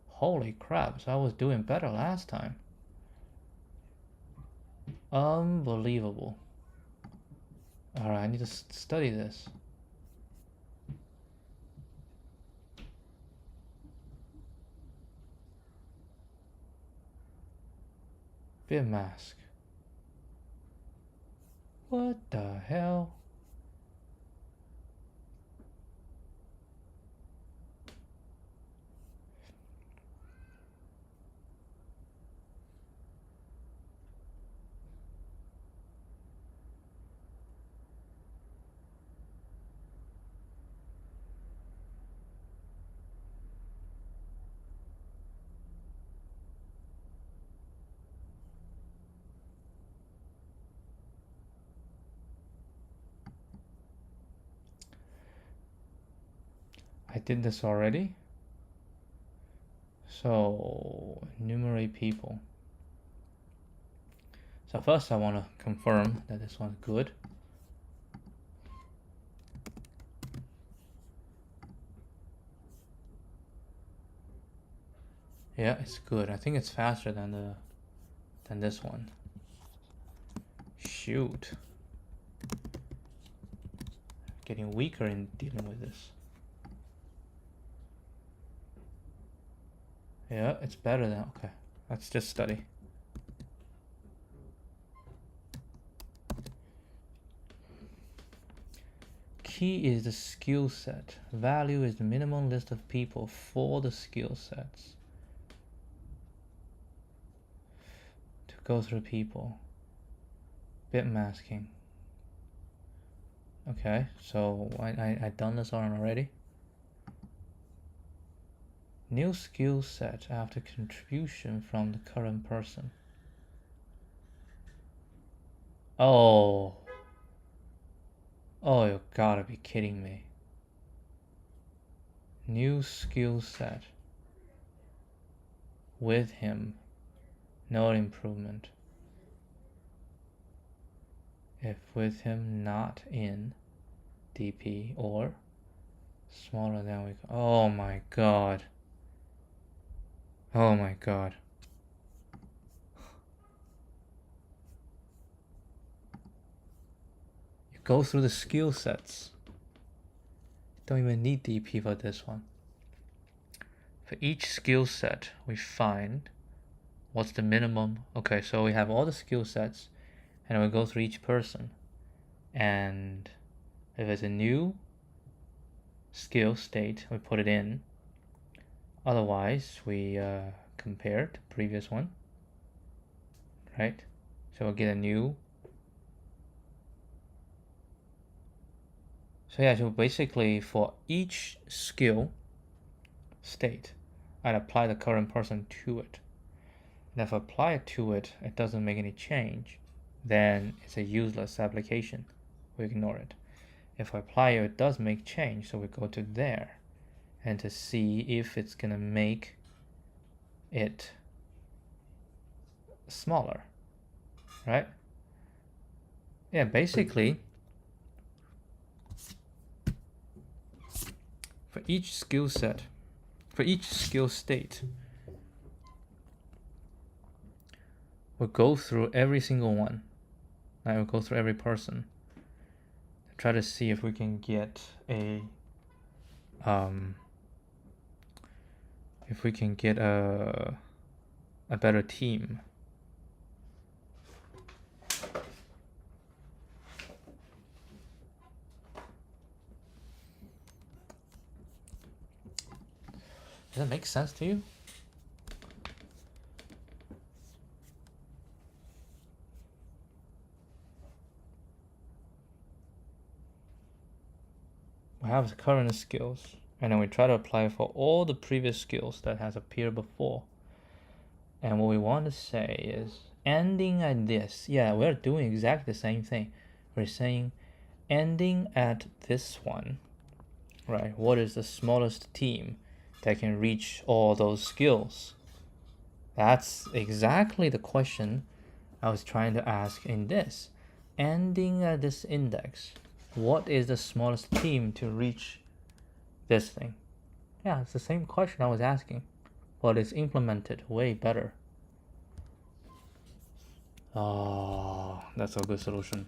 Holy crap, so I was doing better last time. Unbelievable. Alright, I need to study this. Bit mask. What the hell? I did this already. So enumerate people. So first I want to confirm that this one's good. Yeah, it's good. I think it's faster than this one. Shoot. Getting weaker in dealing with this. Yeah, it's better than, okay. Let's just study. Key is the skill set. Value is the minimum list of people for the skill sets. To go through people. Bit masking. Okay, so I done this one already. New skill set after contribution from the current person. Oh, you gotta be kidding me. New skill set with him, no improvement. If with him not in DP or smaller than we, oh my god. Oh my god. You go through the skill sets. Don't even need DP for this one. For each skill set, we find what's the minimum. Okay, so we have all the skill sets, and we go through each person. And if it's a new skill state, we put it in. Otherwise, we compare the previous one, right? So we'll get a new. So yeah, so basically for each skill state, I'd apply the current person to it. And if I apply it to it, it doesn't make any change, then it's a useless application. We ignore it. If I apply it, it does make change, so we go to there and to see if it's gonna make it smaller, right? Yeah, basically for each skill set, for each skill state, we'll go through every single one. I will go through every person. Try to see if we can get a better team. Does that make sense to you? We have the current skills, and then we try to apply for all the previous skills that has appeared before. And what we want to say is ending at this. Yeah, we're doing exactly the same thing. We're saying ending at this one, right? What is the smallest team that can reach all those skills? That's exactly the question I was trying to ask in this. Ending at this index, what is the smallest team to reach this thing? Yeah, it's the same question I was asking, but it's implemented way better. Oh, that's a good solution.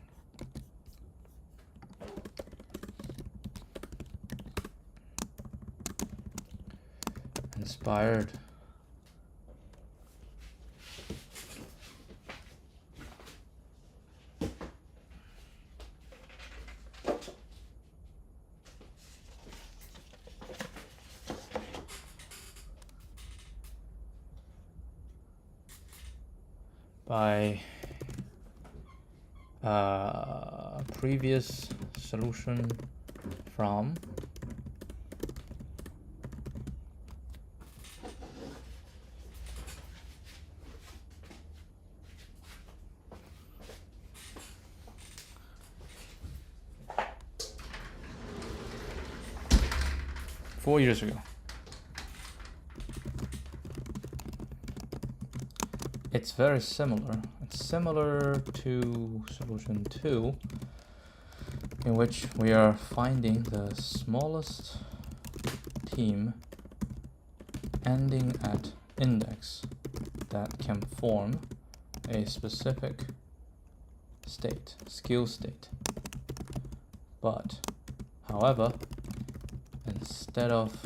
Inspired. By previous solution from four years ago. It's very similar. It's similar to solution 2, in which we are finding the smallest team ending at index that can form a specific state, skill state. But, however, instead of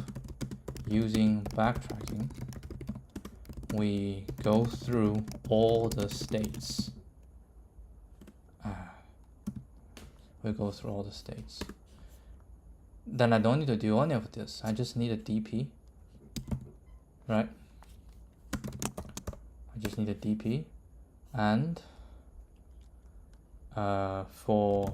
using backtracking, we go through all the states. We go through all the states. Then I don't need to do any of this. I just need a DP, right? I just need a DP, and for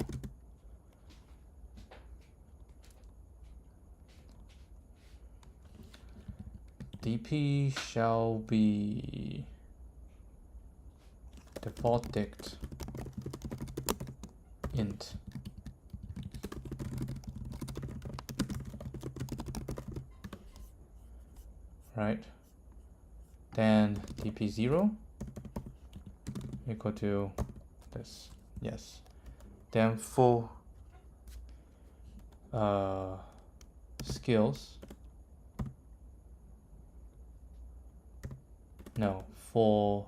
DP shall be default dict int. Right? Then DP0 equal to this. Yes. Then for skills, no, for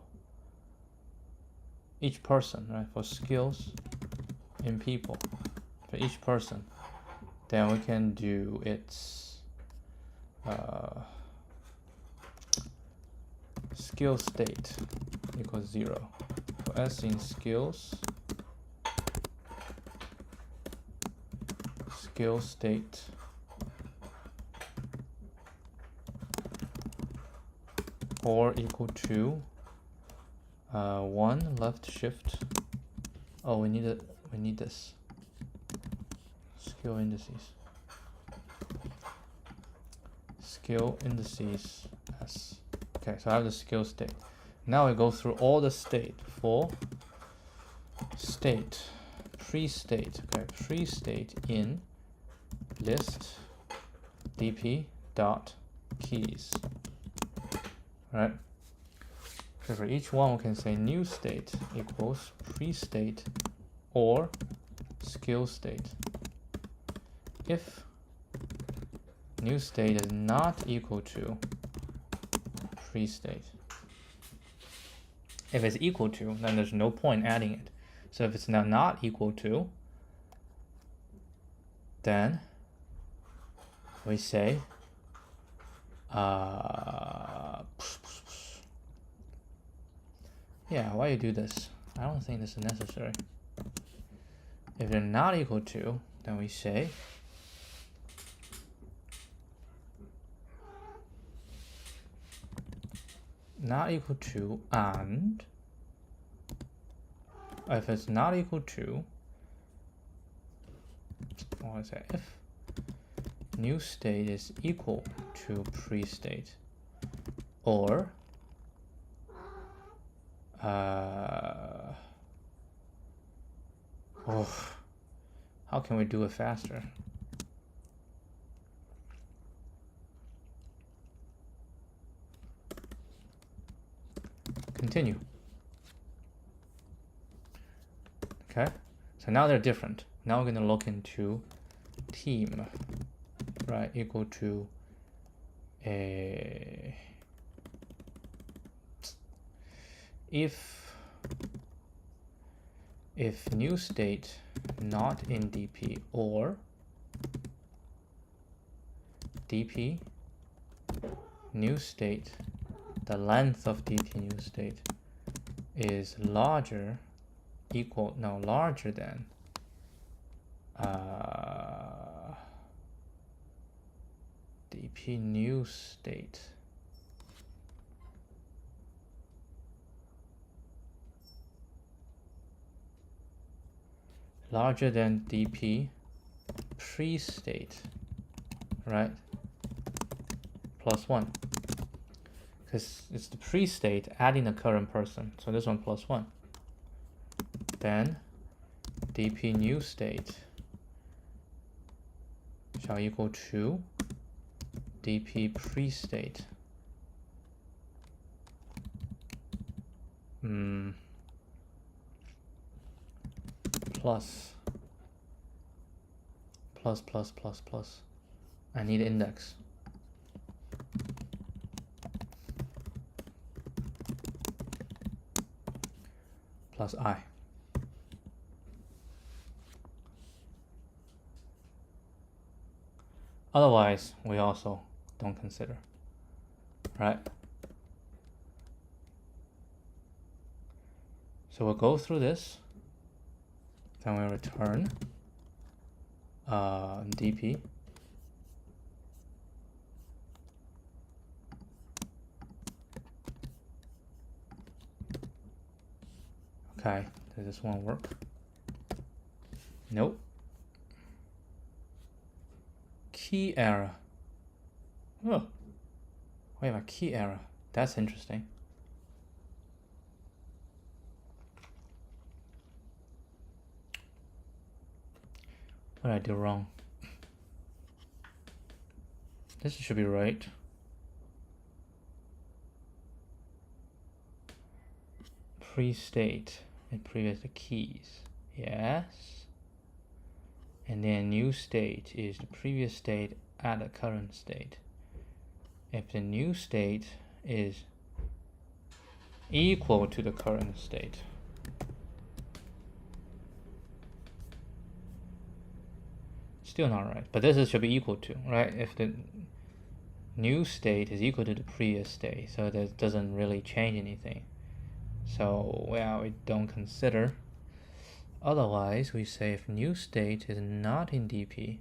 each person, right? For skills in people, for each person, then we can do its skill state equals 0. For S in skills, skill state or equal to 1 left shift. Oh, we need this skill indices. Skill indices S. Okay, so I have the skill state. Now we go through all the state for state, pre-state. Okay, pre-state in list dp dot keys. Right? So for each one, we can say new state equals pre-state or skill state. If new state is not equal to pre-state. If it's equal to, then there's no point adding it. So if it's now not equal to, then we say yeah, why you do this? I don't think this is necessary. If they're not equal to, then we say not equal to, and if it's not equal to, what is that? If new state is equal to pre-state, or how can we do it faster? Continue. Okay, so now they're different. Now we're going to look into team, right, equal to a if new state not in DP or DP new state, the length of DP new state is larger than DP new state larger than DP pre-state, right, plus 1, because it's the pre-state adding the current person, so this one plus 1. Then DP new state shall equal to DP pre-state plus. I need index. Plus I. Otherwise, we also don't consider, right? So we'll go through this, then we'll return dp. Okay, does this one work? Nope. Key error. Oh, we have a key error. That's interesting. What did I do wrong? This should be right. Pre-state and previous keys. Yes. And then new state is the previous state at the current state. If the new state is equal to the current state, still not right, but this should be equal to, right? If the new state is equal to the previous state, so that doesn't really change anything. So, well, we don't consider. Otherwise, we say if new state is not in DP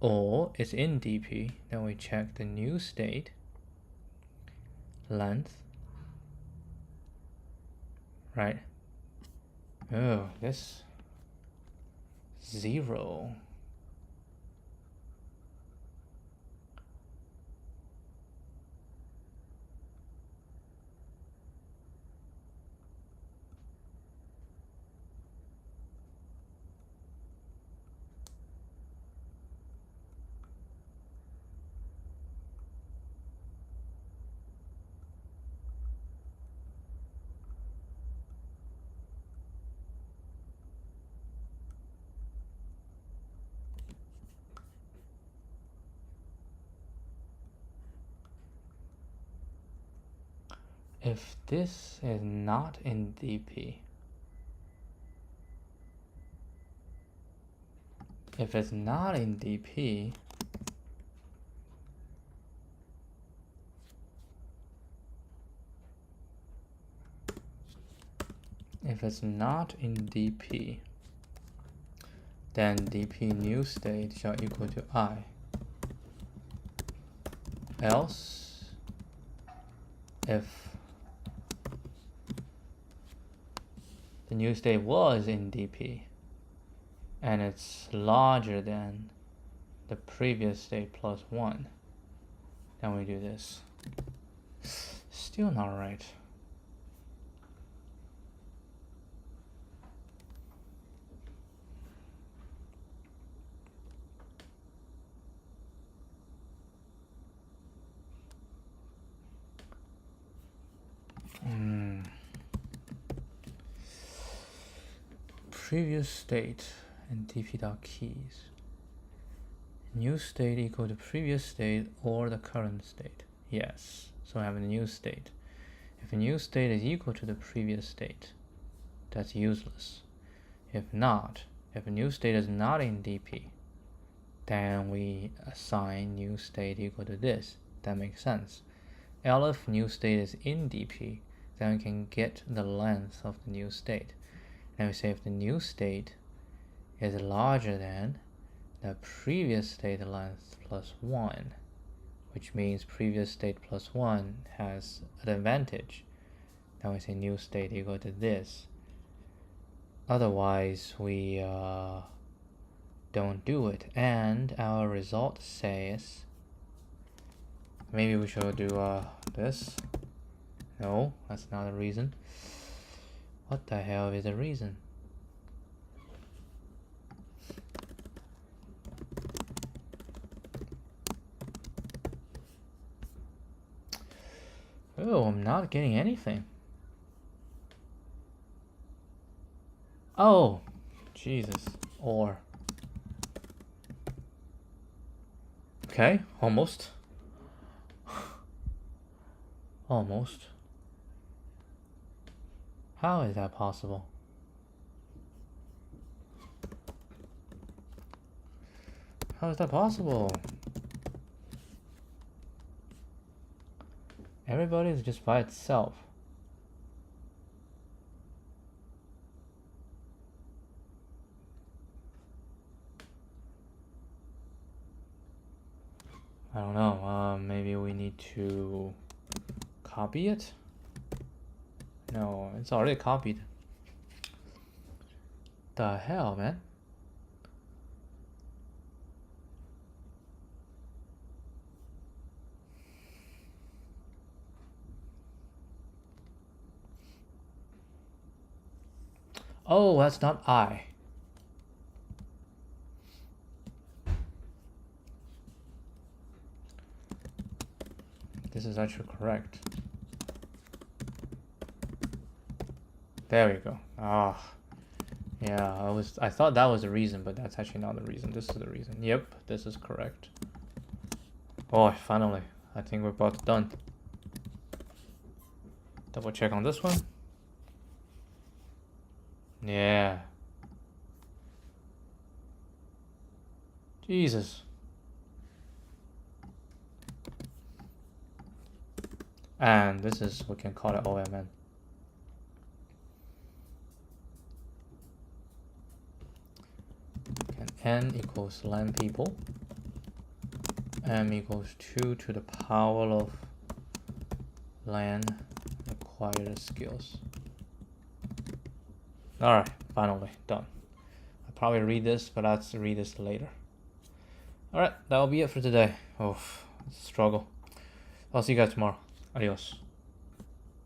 or is in DP, then we check the new state length, right? Oh, this 0. If this is not in DP, if it's not in DP, if it's not in DP, then DP new state shall equal to I. Else, if the new state was in DP and it's larger than the previous state plus 1, then we do this. Still not right. Previous state and dp.keys. New state equal to previous state or the current state. Yes, so I have a new state. If a new state is equal to the previous state, that's useless. If not, if a new state is not in DP, then we assign new state equal to this. That makes sense. Else if new state is in DP, then we can get the length of the new state. And we say if the new state is larger than the previous state length plus 1, which means previous state plus 1 has an advantage, then we say new state equal to this. Otherwise, we don't do it. And our result says, maybe we should do this. No, that's not a reason. What the hell is the reason? Oh, I'm not getting anything. Oh, Jesus. Or. Okay, almost. Almost. How is that possible? How is that possible? Everybody is just by itself. I don't know. Maybe we need to copy it? No, it's already copied. The hell, man? Oh, that's not I. This is actually correct. There we go. Ah, yeah. I thought that was the reason, but that's actually not the reason. This is the reason. Yep, this is correct. Oh, finally. I think we're about done. Double check on this one. Yeah. Jesus. And this is, we can call it OMN. And N equals LAN people. M equals 2 to the power of LAN acquired skills. Alright, finally, done. I'll probably read this, but I'll read this later. Alright, that'll be it for today. Oh, it's a struggle. I'll see you guys tomorrow. Adios.